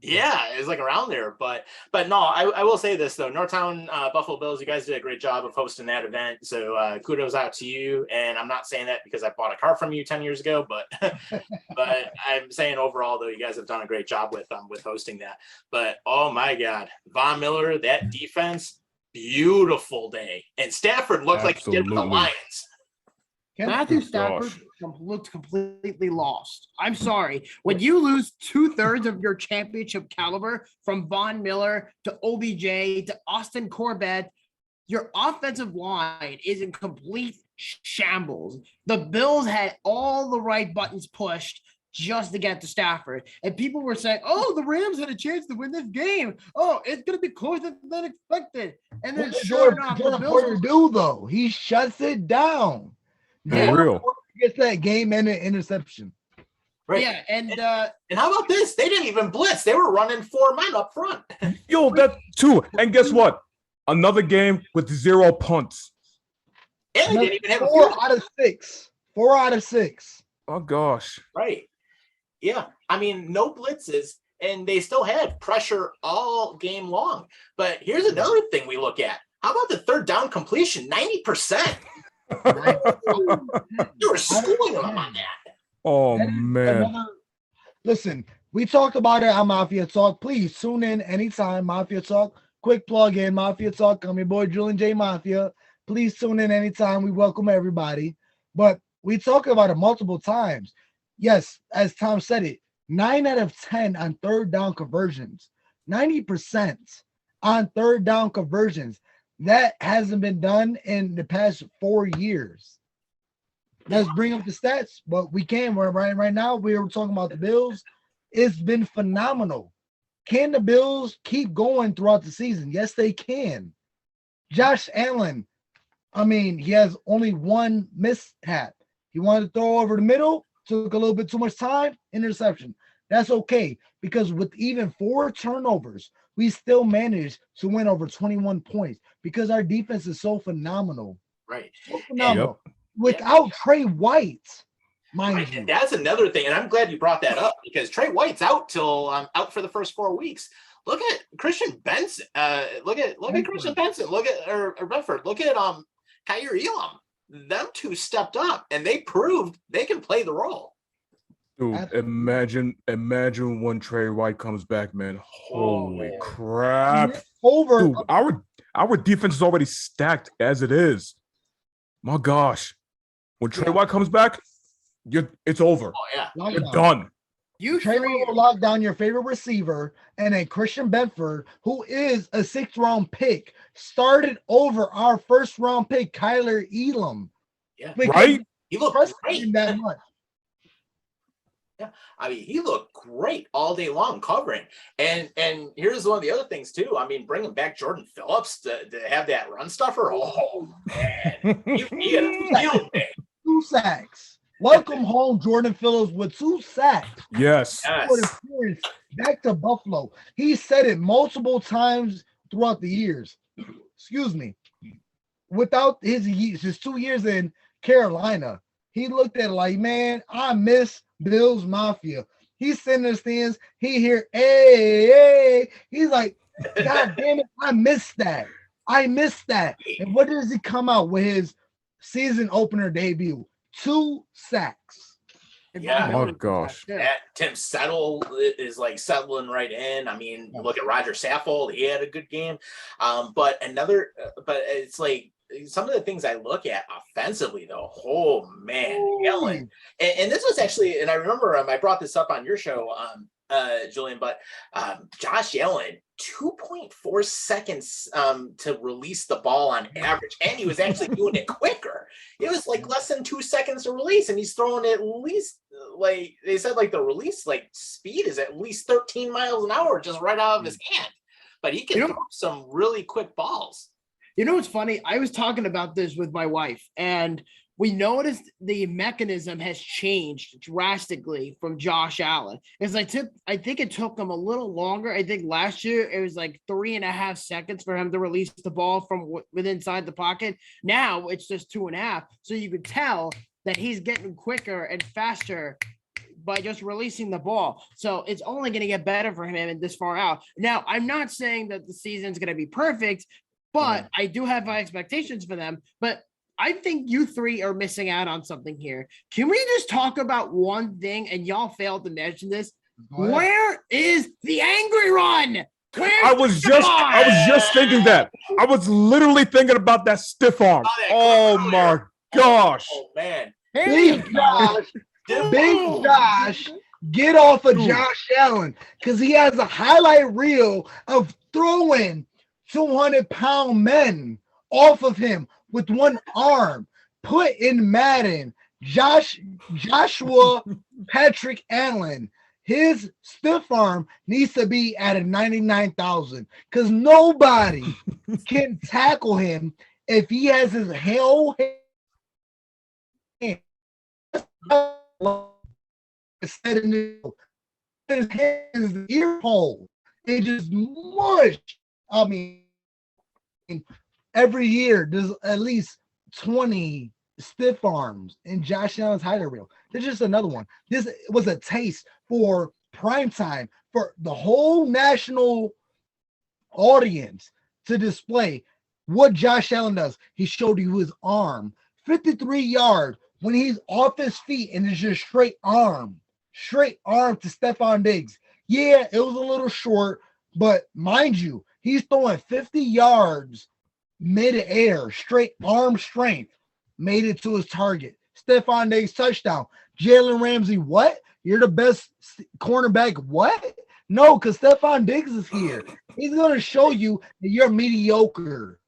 Yeah, it was like around there, but no, I will say this though, Northtown Buffalo Bills, you guys did a great job of hosting that event. So kudos out to you. And I'm not saying that because I bought a car from you 10 years ago, but but I'm saying overall though, you guys have done a great job with hosting that. But oh my God, Von Miller, that defense, beautiful day, and Stafford looked like he did with the Absolutely. Lions. Matthew Gosh. Stafford looked completely lost. I'm sorry. When you lose 2/3 of your championship caliber from Von Miller to OBJ to Austin Corbett, your offensive line is in complete shambles. The Bills had all the right buttons pushed just to get to Stafford. And people were saying, oh, the Rams had a chance to win this game. Oh, it's going to be closer than expected. And then What does sure Jordan enough, the Porter Bills do, though? He shuts it down. For real. Gets that game and an interception. Right. Yeah, and how about this? They didn't even blitz. They were running 4 men up front. Yo, that too. And guess what? Another game with 0 punts. And they didn't even have a 4 field. out of 6. 4 out of 6. Oh gosh. Right. Yeah. I mean, no blitzes, and they still had pressure all game long. But here's another thing we look at. How about the third down completion? 90%. You were schooling them on that. Oh man. Listen, we talked about it on Mafia Talk. Please tune in anytime. Mafia Talk. Quick plug in Mafia Talk. I'm your boy Julian J. Mafia. Please tune in anytime. We welcome everybody. But we talk about it multiple times. Yes, as Tom said it, 9 out of 10 on third down conversions. 90% on third down conversions. That hasn't been done in the past 4 years. Let's bring up the stats, but we can. Right now, we were talking about the Bills. It's been phenomenal. Can the Bills keep going throughout the season? Yes, they can. Josh Allen, I mean, he has only one mishap. He wanted to throw over the middle, took a little bit too much time, interception. That's okay, because with even 4 turnovers, we still managed to win over 21 points because our defense is so phenomenal. Right. So phenomenal. Without Trey White, mind Right. you. And that's another thing. And I'm glad you brought that up because Trey White's out till out for the first 4 weeks. Look at Christian Benson. Look at Christian Benson. Look at Redford. Look at Kyer Elam. Them two stepped up and they proved they can play the role. Dude, imagine when Trey White comes back, man. Holy crap. Over. Dude, our defense is already stacked as it is. My gosh. When Trey White comes back, it's over. Oh, yeah. You're done. Trey White will lock down your favorite receiver, and then Christian Benford, who is a 6th-round pick, started over our 1st-round pick, Kyler Elam. Yeah. Right? He looked great. That much. Yeah, I mean, he looked great all day long covering. And here's one of the other things too. I mean, bringing back Jordan Phillips to have that run stuffer. Oh man, he had a field day. 2 sacks. Welcome home, Jordan Phillips, with 2 sacks. Yes. Back to Buffalo. He said it multiple times throughout the years. Excuse me. Without his 2 years in Carolina, he looked at it like, man, I miss Bills Mafia. He's sitting in the stands. He hear, hey. He's like, God damn it, I missed that. And what does he come out with his season opener debut? 2 sacks. Yeah. Oh gosh. Tim Settle is like settling right in. I mean, look at Roger Saffold. He had a good game. But it's like some of the things I look at offensively, though. Oh man, Allen. And this was actually, and I remember I brought this up on your show, Julian. But Josh Allen, 2.4 seconds to release the ball on average, and he was actually doing it quicker. It was like less than 2 seconds to release, and he's throwing at least, like they said, like the release like speed is at least 13 miles an hour just right out of his hand. But he can throw some really quick balls. You know what's funny? I was talking about this with my wife, and we noticed the mechanism has changed drastically from Josh Allen. I think it took him a little longer. I think last year it was like 3.5 seconds for him to release the ball from within inside the pocket. Now it's just 2.5. So you could tell that he's getting quicker and faster by just releasing the ball. So it's only going to get better for him and this far out. Now, I'm not saying that the season's going to be perfect, but I do have high expectations for them. But I think you three are missing out on something here. Can we just talk about one thing? And y'all failed to mention this. Where is the angry run? I was just thinking that. I was literally thinking about that stiff arm. Oh my gosh. Oh man. Big Josh, get off of Josh Allen, because he has a highlight reel of throwing 200-pound men off of him with one arm. Put in Madden, Joshua Patrick Allen. His stiff arm needs to be at a 99,000 because nobody can tackle him if he has his whole said in his hands, his ear hole. They just mush. I mean, every year there's at least 20 stiff arms in Josh Allen's highlight reel. There's just another one. This was a taste for prime time for the whole national audience to display what Josh Allen does. He showed you his arm, 53 yards when he's off his feet and it's just straight arm to Stephon Diggs. Yeah, it was a little short, but mind you, he's throwing 50 yards mid-air, straight arm strength, made it to his target. Stephon Diggs touchdown. Jalen Ramsey, what? You're the best cornerback? What? No, because Stephon Diggs is here. He's going to show you that you're mediocre.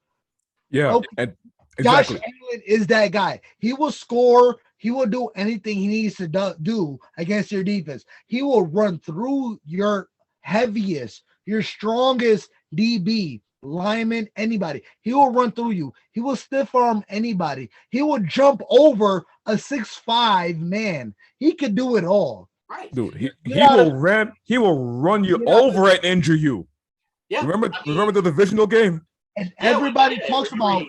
Yeah, Okay. and exactly. Josh Allen is that guy. He will score. He will do anything he needs to do against your defense. He will run through your heaviest, your strongest DB, lineman, anybody. He will run through you. He will stiff arm anybody. He will jump over a 6'5" man. He could do it all. Right. Dude, he will run you over and injure you. Yeah. Remember the divisional game? And everybody talks about,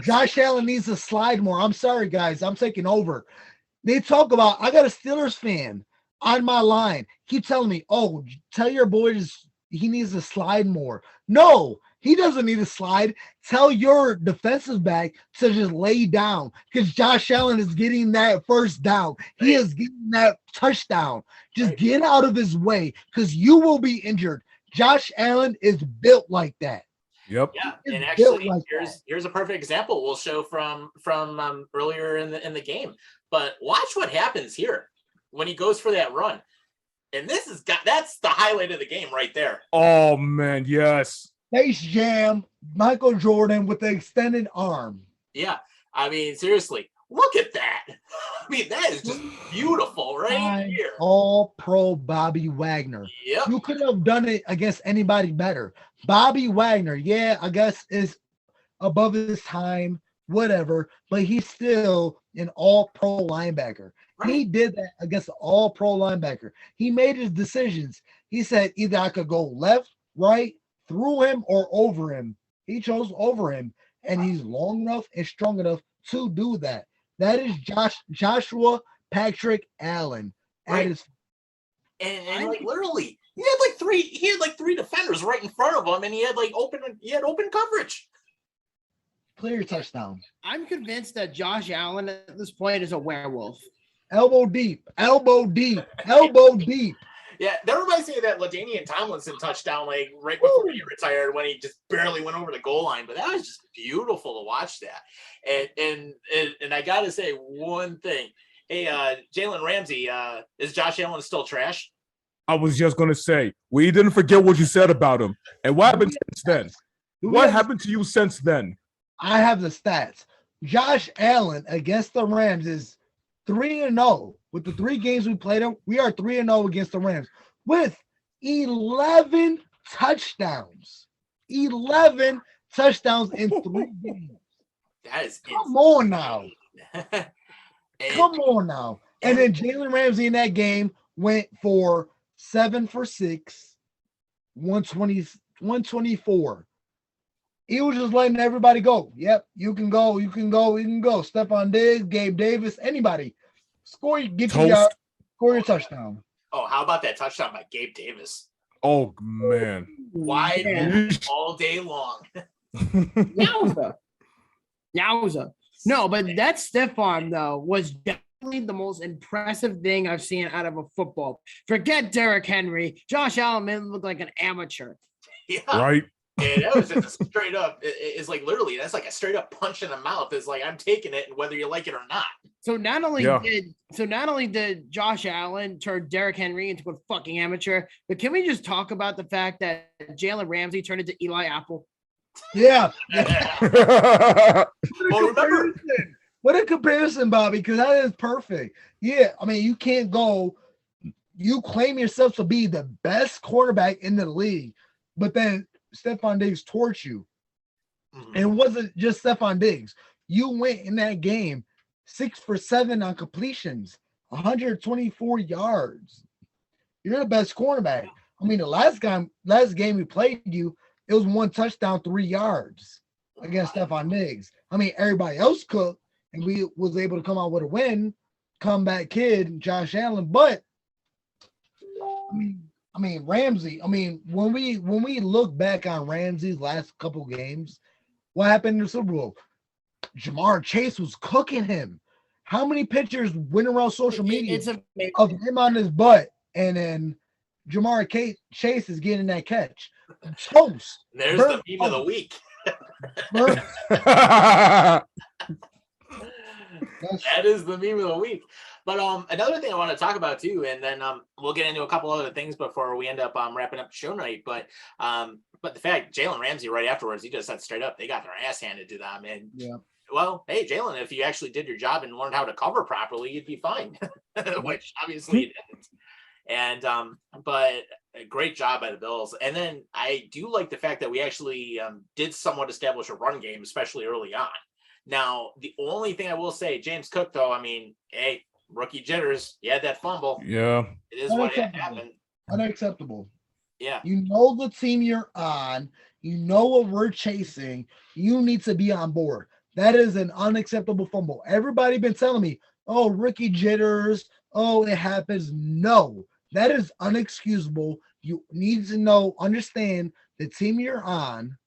Josh Allen needs to slide more. I'm sorry, guys. I'm taking over. They talk about, I got a Steelers fan on my line. Keep telling me, tell your boys he needs to slide more. No, he doesn't need to slide. Tell your defensive back to just lay down because Josh Allen is getting that first down. He is getting that touchdown. Just get out of his way because you will be injured. Josh Allen is built like that. Yep. Yeah, and actually, here's a perfect example we'll show from earlier in the game. But watch what happens here when he goes for that run, and that's the highlight of the game right there. Oh man, yes. Space Jam, Michael Jordan with the extended arm. Yeah, I mean seriously, look at that. I mean that is just beautiful right here. All pro Bobby Wagner. Yep. You could have done it against anybody better. Bobby Wagner, yeah, I guess is above his time, whatever, but he's still an all-pro linebacker. Right. He did that against an all-pro linebacker. He made his decisions. He said either I could go left, right, through him, or over him. He chose over him, and he's long enough and strong enough to do that. That is Joshua Patrick Allen. Right. And like literally, he had like three defenders right in front of him, and he had open coverage. Clear touchdown. I'm convinced that Josh Allen at this point is a werewolf. Elbow deep, elbow deep, elbow deep. Yeah, that reminds me of that LaDainian Tomlinson touchdown, like right before he retired, when he just barely went over the goal line. But that was just beautiful to watch that. And I gotta say one thing. Hey, Jalen Ramsey, is Josh Allen still trash? I was just gonna say, we didn't forget what you said about him. And what happened since then? What happened to you since then? I have the stats. Josh Allen against the Rams is 3-0. With the 3 games we played him, we are 3-0 against the Rams with 11 touchdowns. 11 touchdowns in 3 games. That is Come on now. Come on now. And then Jalen Ramsey in that game went for 7 for 6, 124. He was just letting everybody go. Yep, you can go. Stephon Diggs, Gabe Davis, anybody. Score your touchdown. Oh, how about that touchdown by Gabe Davis? Oh, man. Wide open all day long. Yowza. No, but that stiff arm, though, was definitely the most impressive thing I've seen out of a football. Forget Derrick Henry. Josh Allen made him look like an amateur. Yeah. Right. And that was just a straight up, it's like literally, that's like a straight up punch in the mouth. It's like, I'm taking it whether you like it or not. So not only did Josh Allen turn Derrick Henry into a fucking amateur, but can we just talk about the fact that Jalen Ramsey turned into Eli Apple? Yeah. Well, what a comparison, Bobby, because that is perfect. Yeah, I mean, you can't go, you claim yourself to be the best quarterback in the league, but then Stephon Diggs torched you. Mm-hmm. And it wasn't just Stephon Diggs. You went in that game 6 for 7 on completions. 124 yards. You're the best cornerback. I mean, the last game we played you, it was 1 touchdown, 3 yards against Stephon Diggs. I mean, everybody else cooked, and we was able to come out with a win. Comeback kid, Josh Allen. But I mean, Ramsey. I mean, when we look back on Ramsey's last couple games, what happened in the Super Bowl? Jamar Chase was cooking him. How many pictures went around social media of him on his butt, and then Jamar Chase is getting that catch? Toast. There's the meme of the week. Yeah. That is the meme of the week. But another thing I want to talk about too, and then we'll get into a couple other things before we end up wrapping up the show night. But the fact Jalen Ramsey right afterwards, he just said straight up, they got their ass handed to them. And well, hey Jalen, if you actually did your job and learned how to cover properly, you'd be fine. Which obviously you didn't. And but a great job by the Bills. And then I do like the fact that we actually did somewhat establish a run game, especially early on. Now, the only thing I will say, James Cook, though, I mean, hey, rookie jitters, he had that fumble. Yeah. It is what happened. Unacceptable. Yeah. You know the team you're on. You know what we're chasing. You need to be on board. That is an unacceptable fumble. Everybody been telling me, oh, rookie jitters. Oh, it happens. No, that is unexcusable. You need to understand the team you're on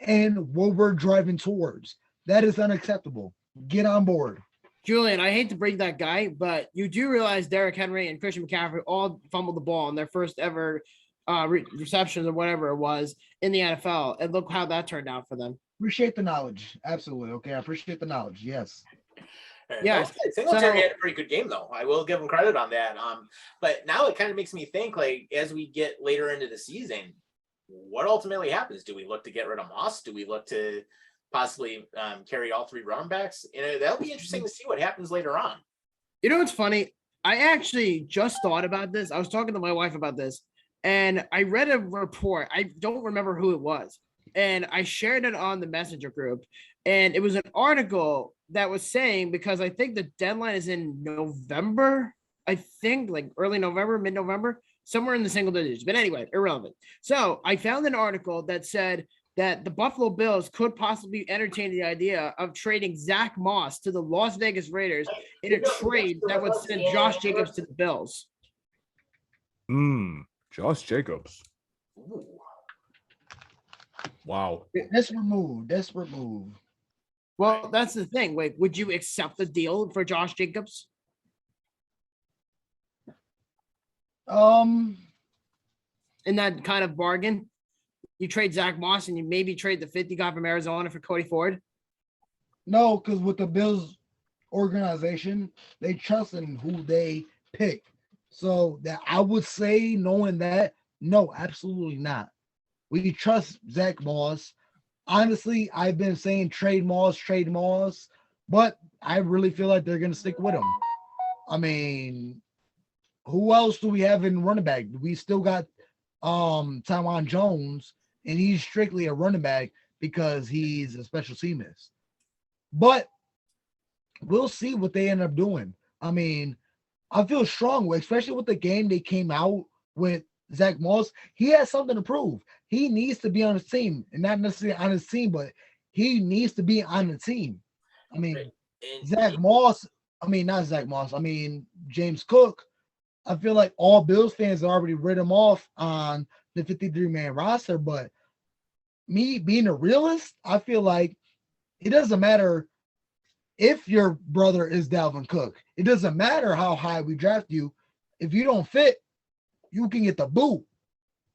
and what we're driving towards. That is unacceptable. Get on board. Julian, I hate to bring that guy, but you do realize Derrick Henry and Christian McCaffrey all fumbled the ball in their first ever receptions or whatever it was in the NFL. And look how that turned out for them. Appreciate the knowledge. Absolutely. Okay. I appreciate the knowledge. Yes. Yes. Singletary had a pretty good game, though. I will give him credit on that. But now it kind of makes me think, like, as we get later into the season, what ultimately happens? Do we look to get rid of Moss? Do we look to possibly carry all three running backs? That'll be interesting to see what happens later on. You know what's funny? I actually just thought about this. I was talking to my wife about this, and I read a report. I don't remember who it was, and I shared it on the messenger group, and it was an article that was saying, because I think the deadline is in November, I think like early November, mid-November, somewhere in the single digits. But anyway, irrelevant. So I found an article that said that the Buffalo Bills could possibly entertain the idea of trading Zach Moss to the Las Vegas Raiders in a trade that would send Josh Jacobs to the Bills. Josh Jacobs. Ooh. Wow. Desperate move. Well, that's the thing. Like, would you accept the deal for Josh Jacobs? In that kind of bargain? You trade Zach Moss and you maybe trade the 50 guy from Arizona for Cody Ford? No, because with the Bills organization, they trust in who they pick. So that I would say, knowing that, no, absolutely not. We trust Zach Moss. Honestly, I've been saying trade Moss, but I really feel like they're going to stick with him. I mean, who else do we have in running back? We still got Tywan Jones, and he's strictly a running back because he's a special teamist. But we'll see what they end up doing. I mean, I feel strong, especially with the game they came out with Zach Moss. He has something to prove. He needs to be on his team, and not necessarily on his team, but he needs to be on the team. I mean, James Cook, I feel like all Bills fans already read him off on the 53-man roster, but me being a realist, I feel like it doesn't matter if your brother is Dalvin Cook. It doesn't matter how high we draft you. If you don't fit, you can get the boot.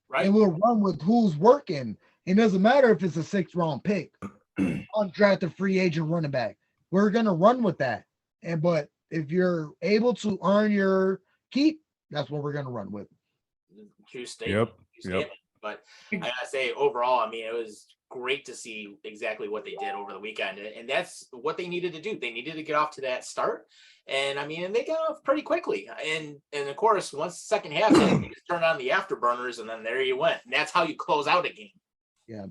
Right. And we'll run with who's working. It doesn't matter if it's a 6th round pick, undrafted free agent running back. We're gonna run with that. But if you're able to earn your keep, that's what we're gonna run with. True statement. Yep. But I gotta say, overall, I mean, it was great to see exactly what they did over the weekend, and that's what they needed to do. They needed to get off to that start, and I mean, and they got off pretty quickly. And of course, once the second half, you just turn on the afterburners, and then there you went. And that's how you close out a game. Yeah.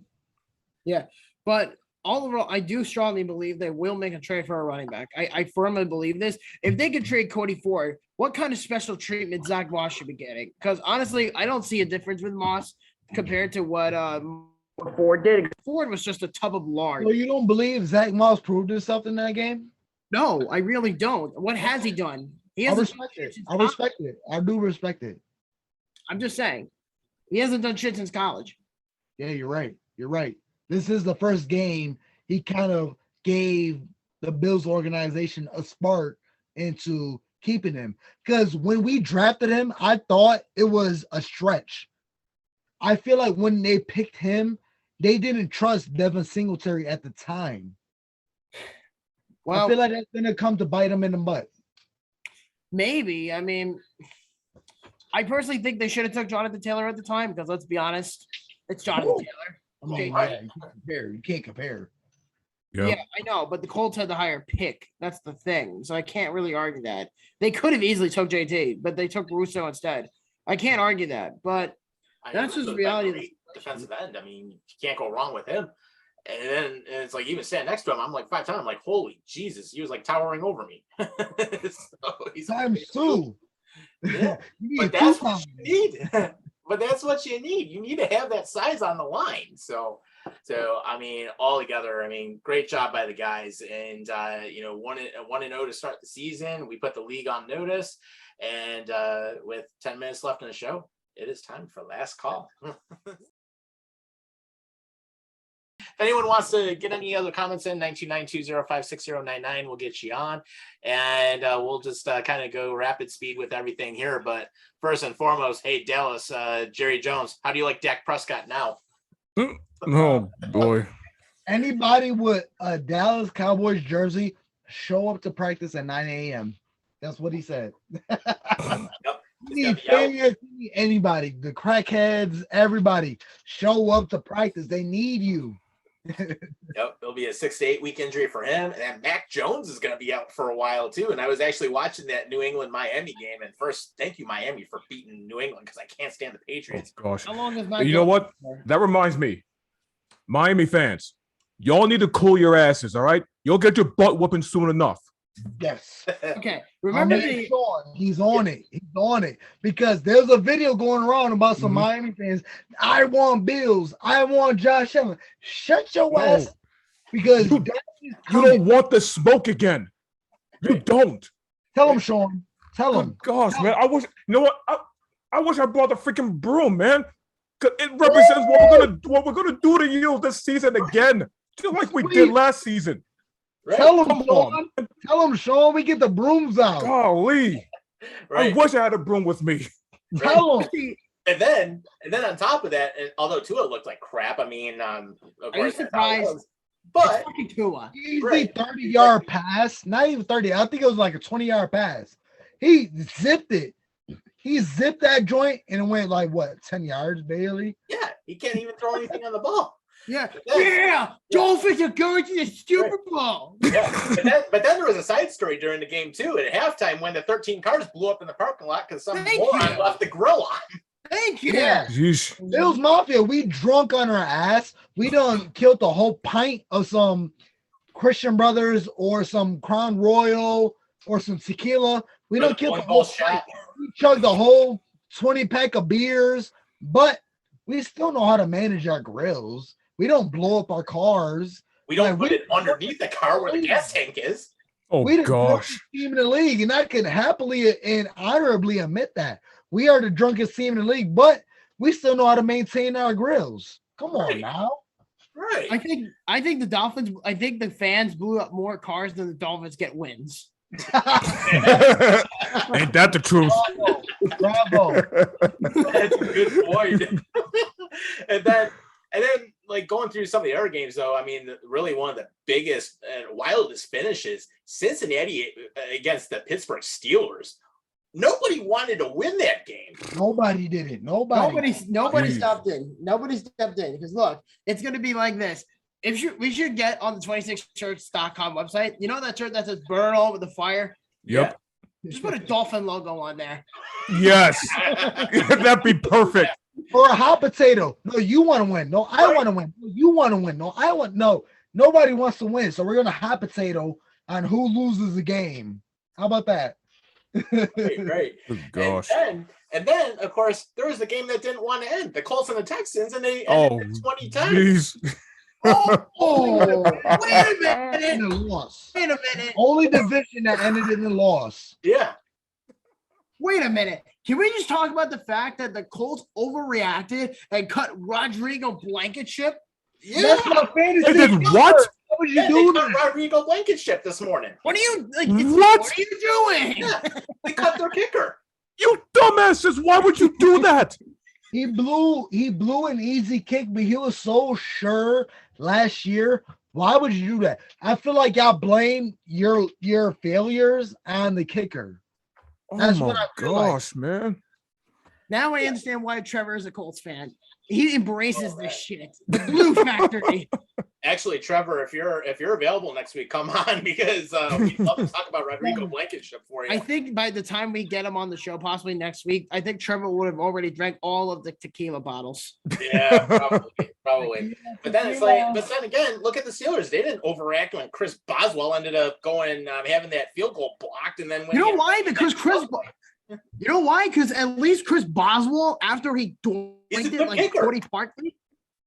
Yeah, but overall, I do strongly believe they will make a trade for a running back. I firmly believe this. If they could trade Cody Ford, what kind of special treatment Zach Moss should be getting? Because honestly, I don't see a difference with Moss compared to what Ford did. Ford was just a tub of lard. So you don't believe Zach Moss proved himself in that game? No, I really don't. What has he done? He I hasn't. respect it. I respect it. I do respect it. I'm just saying, he hasn't done shit since college. Yeah, you're right. You're right. This is the first game he kind of gave the Bills organization a spark into keeping him. Because when we drafted him, I thought it was a stretch. I feel like when they picked him, they didn't trust Devin Singletary at the time. Well, I feel like that's going to come to bite him in the butt. Maybe. I mean, I personally think they should have took Jonathan Taylor at the time because let's be honest, it's Jonathan Taylor. I mean, yeah, you can't compare. You can't compare. Yeah, I know, but the Colts had the higher pick. That's the thing. So I can't really argue that. They could have easily took JT, but they took Russo instead. I can't argue that, but that's just reality. Defensive end. I mean, you can't go wrong with him. And then it's like even standing next to him, I'm like 5'10". I'm like, holy Jesus, he was like towering over me. So he's times two. Yeah, but that's what you need. But that's what you need. You need to have that size on the line. So I mean, all together, I mean, great job by the guys. And 1-0 to start the season. We put the league on notice. And with 10 minutes left in the show, it is time for last call. If anyone wants to get any other comments in, 929-205-6099, we'll get you on. And we'll just kind of go rapid speed with everything here. But first and foremost, hey, Dallas, Jerry Jones, how do you like Dak Prescott now? Oh, boy. Anybody with a Dallas Cowboys jersey, show up to practice at 9 a.m. That's what he said. Yep. Anybody, the crackheads, everybody, show up to practice. They need you. Yep, it'll be a 6 to 8 week injury for him, and then Mac Jones is going to be out for a while too. And I was actually watching that New England Miami game, and first, thank you Miami for beating New England because I can't stand the Patriots. Oh, gosh, How long is Mac you know what? That reminds me, Miami fans, y'all need to cool your asses. All right, you'll get your butt whooping soon enough. Yes. Okay. Remember he's on it. He's on it because there's a video going around about some Miami fans. I want Bills. I want Josh Allen. Shut your ass because you don't want the smoke again. You don't. Tell him, Sean. Tell him. Gosh, man. I wish. You know what? I wish I brought the freaking broom, man. Cause it represents what we're gonna do to you this season again, just like we did last season. Right. Tell him, Sean. Tell him, Sean. We get the brooms out. Golly. Right. I wish I had a broom with me. Tell him. And then on top of that, and although Tua looked like crap, I mean, of course, are you surprised? But Tua. Easy 30-yard pass. Not even 30. I think it was like a 20-yard pass. He zipped it. He zipped that joint and it went like what, 10 yards barely? Yeah, he can't even throw anything on the ball. Yeah. Dolphins are going to the Super Bowl. Yeah, but then there was a side story during the game too. At halftime, when the 13 cars blew up in the parking lot because some moron left the grill on. Thank you. Yeah. Bills Mafia, we drunk on our ass. We done killed the whole pint of some Christian Brothers or some Crown Royal or some tequila. We don't kill the whole shot. We chugged the whole 20-pack of beers, but we still know how to manage our grills. We don't blow up our cars. We don't put it underneath the car where the gas tank is. Oh, we the gosh. Team in the league, and I can happily and honorably admit that. We are the drunkest team in the league, but we still know how to maintain our grills. Come on now. Right. I think the Dolphins, I think the fans blew up more cars than the Dolphins get wins. Ain't that the truth? Bravo. That's a good point. and then like going through some of the other games though, I mean, really one of the biggest and wildest finishes, Cincinnati against the Pittsburgh Steelers. Nobody wanted to win that game. Nobody did it. Nobody stepped in. Nobody stepped in because look, it's going to be like this. We should get on the 26shirts.com website. You know that shirt that says burn all with the fire? Yep. Yeah. Just put a dolphin logo on there. Yes. That'd be perfect. Or a hot potato. No, you want to win. No, I want to win. No, you want to win. No, I want. No, Nobody wants to win, so we're gonna hot potato on who loses the game. How about that? Right. Good gosh. And then, of course, there was the game that didn't want to end. The Colts and the Texans, and they Oh, ended 2010. jeez. Oh, wait a minute. In a loss. Wait a minute. Only division that ended in a loss. Yeah. Wait a minute. Can we just talk about the fact that the Colts overreacted and cut Rodrigo Blankenship? Yeah. That's my fantasy. They did what? What would you Yeah, do? they cut Rodrigo Blankenship this morning. What are you like? What? What are you doing? Yeah. They cut their kicker. You dumbasses! Why would you do that? He blew an easy kick, but he was so sure last year. Why would you do that? I feel like y'all blame your failures on the kicker. That's Oh what my I feel like. gosh, man. Now I understand why Trevor is a Colts fan. He embraces this shit. The Blue Factory. Actually, Trevor, if you're available next week, come on because we'd love to talk about Rodrigo Blankenship for you. I think by the time we get him on the show, possibly next week, I think Trevor would have already drank all of the tequila bottles. Yeah, probably. But then it's like, but then again, look at the Steelers. They didn't overact when Chris Boswell ended up going having that field goal blocked, and then when You know why? Because you know why? Because at least Chris Boswell, after he doinked He's a it good like kicker. Cody Parkley,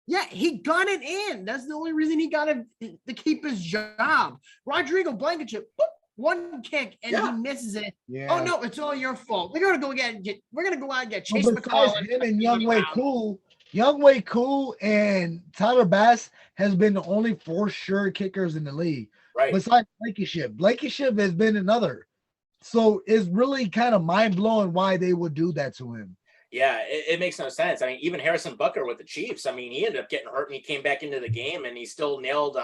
yeah, he got it in. That's the only reason he got it to keep his job. Rodrigo Blankenship, boop, one kick and he misses it. Yeah. Oh no, it's all your fault. We're gonna go out and get Chase But besides McCall. him and Youngway Cool and Tyler Bass has been the only for sure kickers in the league. Right. Besides Blankenship has been another. So it's really kind of mind blowing why they would do that to him. Yeah, it makes no sense. I mean, even Harrison Butker with the Chiefs. I mean, he ended up getting hurt and he came back into the game and he still nailed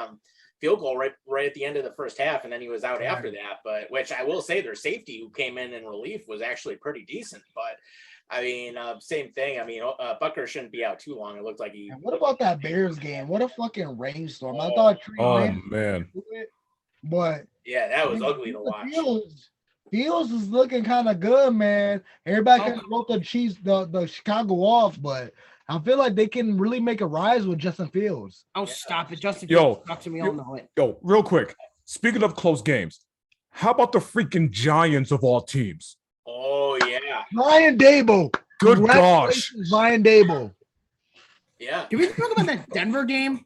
field goal right at the end of the first half, and then he was out after that. But which I will say, their safety who came in relief was actually pretty decent. But I mean, same thing. I mean, Butker shouldn't be out too long. It looked like he. And what about that Bears game? What a fucking rainstorm! I thought Trey Lance man. would do it, but Yeah, that was ugly to watch. Fields is looking kind of good, man. Everybody kind of wrote the Chiefs, the Chicago off, but I feel like they can really make a rise with Justin Fields. Oh, stop it, Justin. Yo, Fields, we all know it. Yo, real quick. Speaking of close games, how about the freaking Giants of all teams? Oh yeah, Ryan Dable. Good Congratulations, Ryan Dable. yeah. Can we talk about that Denver game?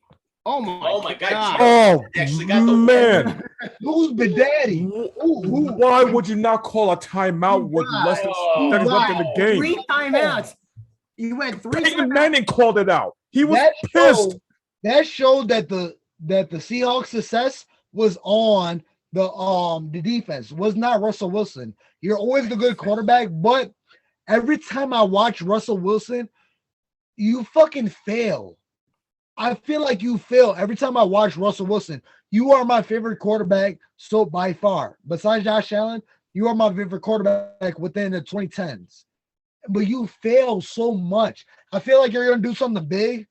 Oh my god. Oh, Actually got the man. Who's the daddy? Why would you not call a timeout with less than seconds left in the game? 3 timeouts. You went 3 Peyton timeouts. Manning called it out. He was That pissed. That showed that the Seahawks' success was on the defense. It was not Russell Wilson. You're always the good quarterback, but every time I watch Russell Wilson, you fucking fail. I feel like you fail every time I watch Russell Wilson. You are my favorite quarterback, so by far. Besides Josh Allen, you are my favorite quarterback within the 2010s. But you fail so much. I feel like you're going to do something big,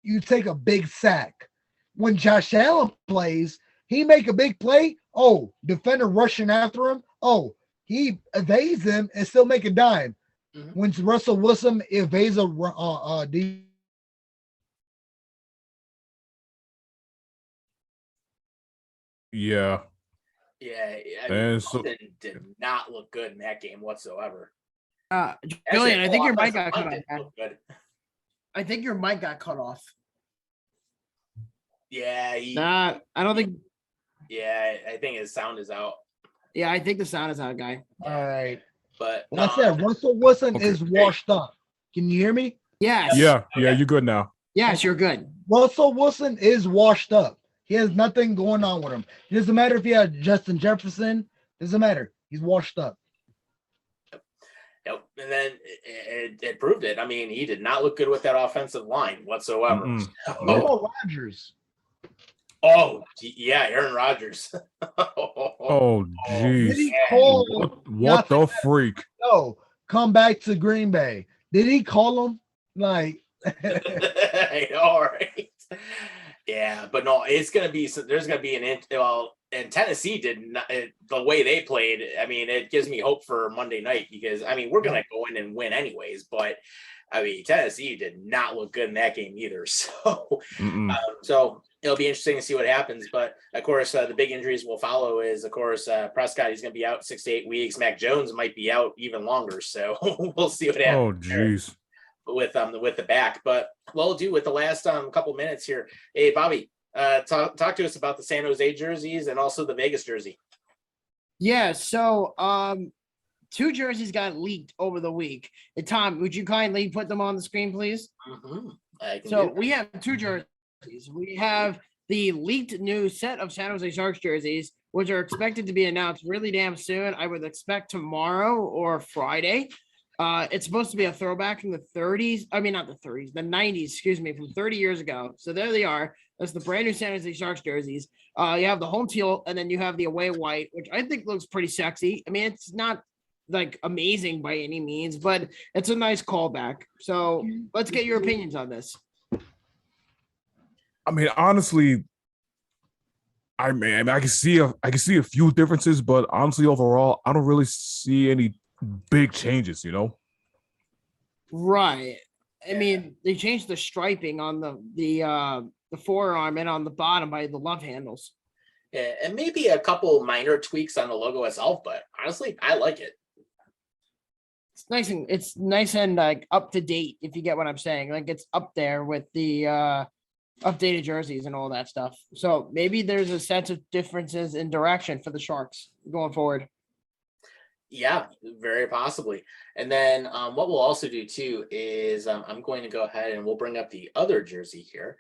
you take a big sack. When Josh Allen plays, he make a big play. Oh, defender rushing after him. Oh, he evades him and still make a dime. Mhm. When Russell Wilson evades a Yeah. Yeah, I And mean, so- Wilson did not look good in that game whatsoever. Julian, I think your mic offensive got cut line off. didn't look good. I think your mic got cut off. Yeah, Nah, I don't think. yeah, I think his sound is out. Yeah, I think the sound is out, guy. All right. But Like I said, Russell Wilson is washed up. Can you hear me? Yes. Yeah, you're good now. Yes, you're good. Russell Wilson is washed up. He has nothing going on with him. It doesn't matter if he had Justin Jefferson. It doesn't matter. He's washed up. Yep. And then it proved it. I mean, he did not look good with that offensive line whatsoever. Mm-mm. What about Rodgers? Oh, yeah, Aaron Rodgers. Oh, Did jeez. he call What the freak? no, come back to Green Bay? Did he call him? Like, All right. Yeah, but no, it's gonna be. There's gonna be and Tennessee did not, the way they played. I mean, it gives me hope for Monday night because I mean we're gonna go in and win anyways. But I mean, Tennessee did not look good in that game either. So, Mm-mm. so it'll be interesting to see what happens. But of course, the big injuries will follow is, of course, Prescott. He's going to be out 6 to 8 weeks. Mac Jones might be out even longer. So we'll see what happens. Oh, jeez. With the back. But what we'll do with the last couple minutes here. Hey, Bobby, talk to us about the San Jose jerseys and also the Vegas jersey. Yeah, so 2 jerseys got leaked over the week. And Tom, would you kindly put them on the screen, please? So we have 2 jerseys. We have the leaked new set of San Jose Sharks jerseys, which are expected to be announced really damn soon. I would expect tomorrow or Friday. It's supposed to be a throwback from the 30s. I mean, not the 30s, the 90s, excuse me, from 30 years ago. So there they are. That's the brand new San Jose Sharks jerseys. You have the home teal, and then you have the away white, which I think looks pretty sexy. I mean, it's not like amazing by any means, but it's a nice callback. So let's get your opinions on this. I mean, honestly, I can see a few differences, but honestly, overall, I don't really see any big changes, you know? Right. I mean, they changed the striping on the forearm and on the bottom by the love handles. Yeah, and maybe a couple minor tweaks on the logo itself, but honestly, I like it. It's nice and like up to date, if you get what I'm saying. Like it's up there with the updated jerseys and all that stuff. So maybe there's a sense of differences in direction for the Sharks going forward. Yeah, very possibly. And then what we'll also do too is I'm going to go ahead and we'll bring up the other jersey here,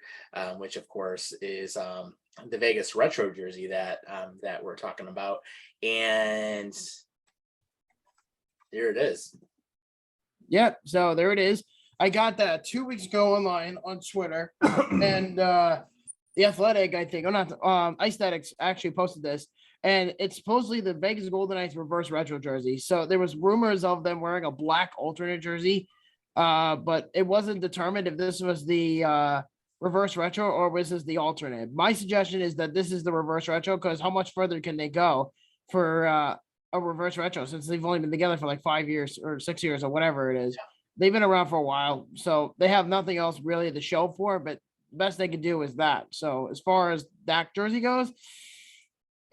which of course is the Vegas retro jersey that we're talking about. And there it is. Yep. So there it is. I got that 2 weeks ago online on Twitter, and the Athletic, I think, or not, Icethetics actually posted this, and it's supposedly the Vegas Golden Knights reverse retro jersey. So there was rumors of them wearing a black alternate jersey, but it wasn't determined if this was the reverse retro or was this the alternate. My suggestion is that this is the reverse retro, because how much further can they go for a reverse retro since they've only been together for like 5 years or 6 years or whatever it is. Yeah. They've been around for a while, so they have nothing else really to show for it, but the best they can do is that. So as far as that jersey goes,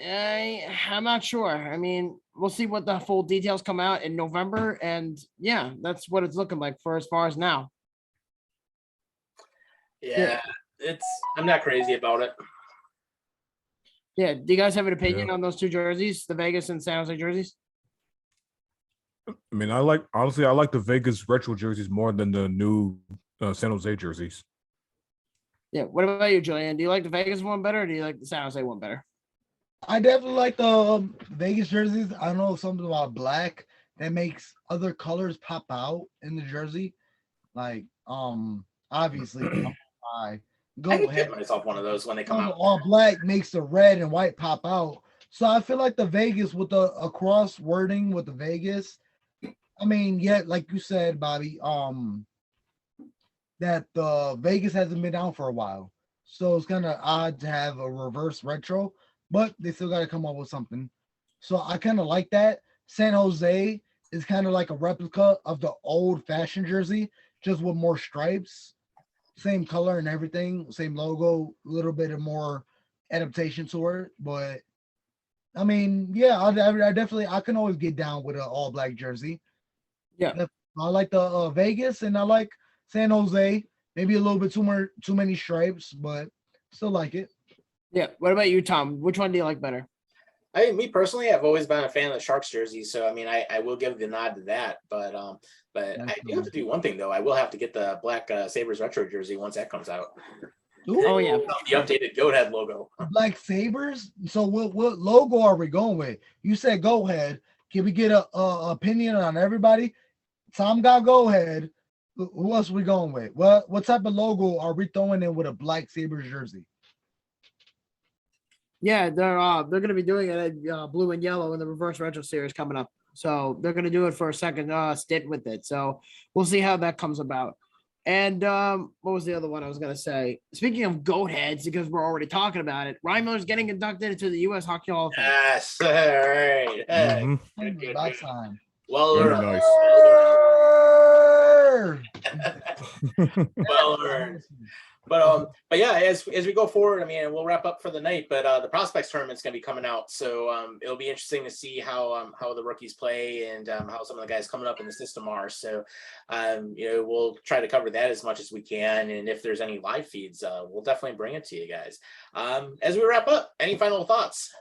I'm not sure. I mean, we'll see what the full details come out in November, and yeah, that's what it's looking like for as far as now. Yeah, I'm not crazy about it. Yeah, do you guys have an opinion on those 2 jerseys, the Vegas and San Jose jerseys? I mean, I like the Vegas retro jerseys more than the new San Jose jerseys. Yeah. What about you, Julian? Do you like the Vegas one better, or do you like the San Jose one better? I definitely like the Vegas jerseys. I don't know, something about black that makes other colors pop out in the jersey. Like, obviously, I can get myself one of those when they come out. All black makes the red and white pop out. So I feel like the Vegas with the across wording with the Vegas. I mean, yeah, like you said, Bobby, that the Vegas hasn't been out for a while. So it's kind of odd to have a reverse retro, but they still got to come up with something. So I kind of like that. San Jose is kind of like a replica of the old fashioned jersey, just with more stripes, same color and everything, same logo, a little bit of more adaptation to it. But I mean, yeah, I definitely, I can always get down with an all black jersey. Yeah, I like the Vegas, and I like San Jose. Maybe a little bit too many stripes, but still like it. Yeah. What about you, Tom? Which one do you like better? Me personally, I've always been a fan of the Sharks jersey, so I mean, I will give the nod to that. But I do have to do one thing though. I will have to get the black Sabres retro jersey once that comes out. Ooh. Oh yeah, the updated Goat Head logo. Black Sabres. So what logo are we going with? You said Go Ahead. Can we get a opinion on everybody? Tom got Go Ahead. Who else are we going with? What type of logo are we throwing in with a Black Sabres jersey? Yeah, they're going to be doing it blue and yellow in the reverse retro series coming up. So they're going to do it for a second stint with it. So we'll see how that comes about. And what was the other one I was going to say? Speaking of goat heads, because we're already talking about it, Ryan Miller's getting inducted into the US Hockey HOF. Yes, all right. Hey, Good. Time. Well Very earned. nice. Well earned. But yeah, as we go forward, I mean, we'll wrap up for the night. But the prospects tournament's going to be coming out, so it'll be interesting to see how the rookies play and how some of the guys coming up in the system are. So we'll try to cover that as much as we can, and if there's any live feeds, we'll definitely bring it to you guys. As we wrap up, any final thoughts?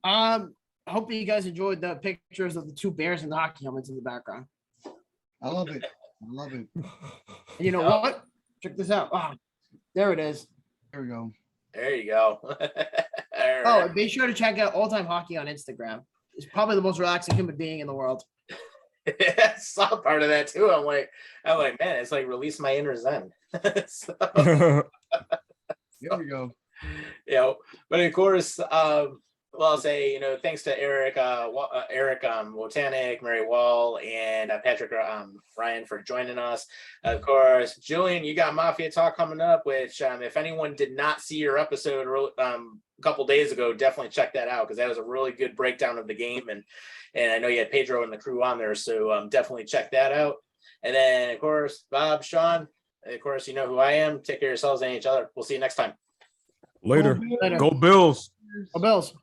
I hope you guys enjoyed the pictures of the two bears and the hockey helmets in the background. I love it. I love it. And you know what? Check this out. Oh, there it is. There we go. There you go. Oh, and be sure to check out All Time Hockey on Instagram. It's probably the most relaxing human being in the world. I saw part of that too. I'm like, man, it's like release my inner zen. So, There we go. But of course, well, I'll say, thanks to Eric, Wojtanik, Mary Wall, and Patrick Ryan for joining us. Of course, Julian, you got Mafia Talk coming up, which if anyone did not see your episode a couple days ago, definitely check that out, because that was a really good breakdown of the game. And I know you had Pedro and the crew on there, so definitely check that out. And then, of course, Bob, Sean, of course, you know who I am. Take care of yourselves and each other. We'll see you next time. Later. Later. Go Bills. Go Bills.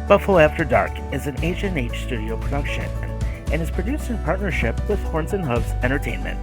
Buffalo After Dark is an H&H Studio production and is produced in partnership with Horns and Hooves Entertainment.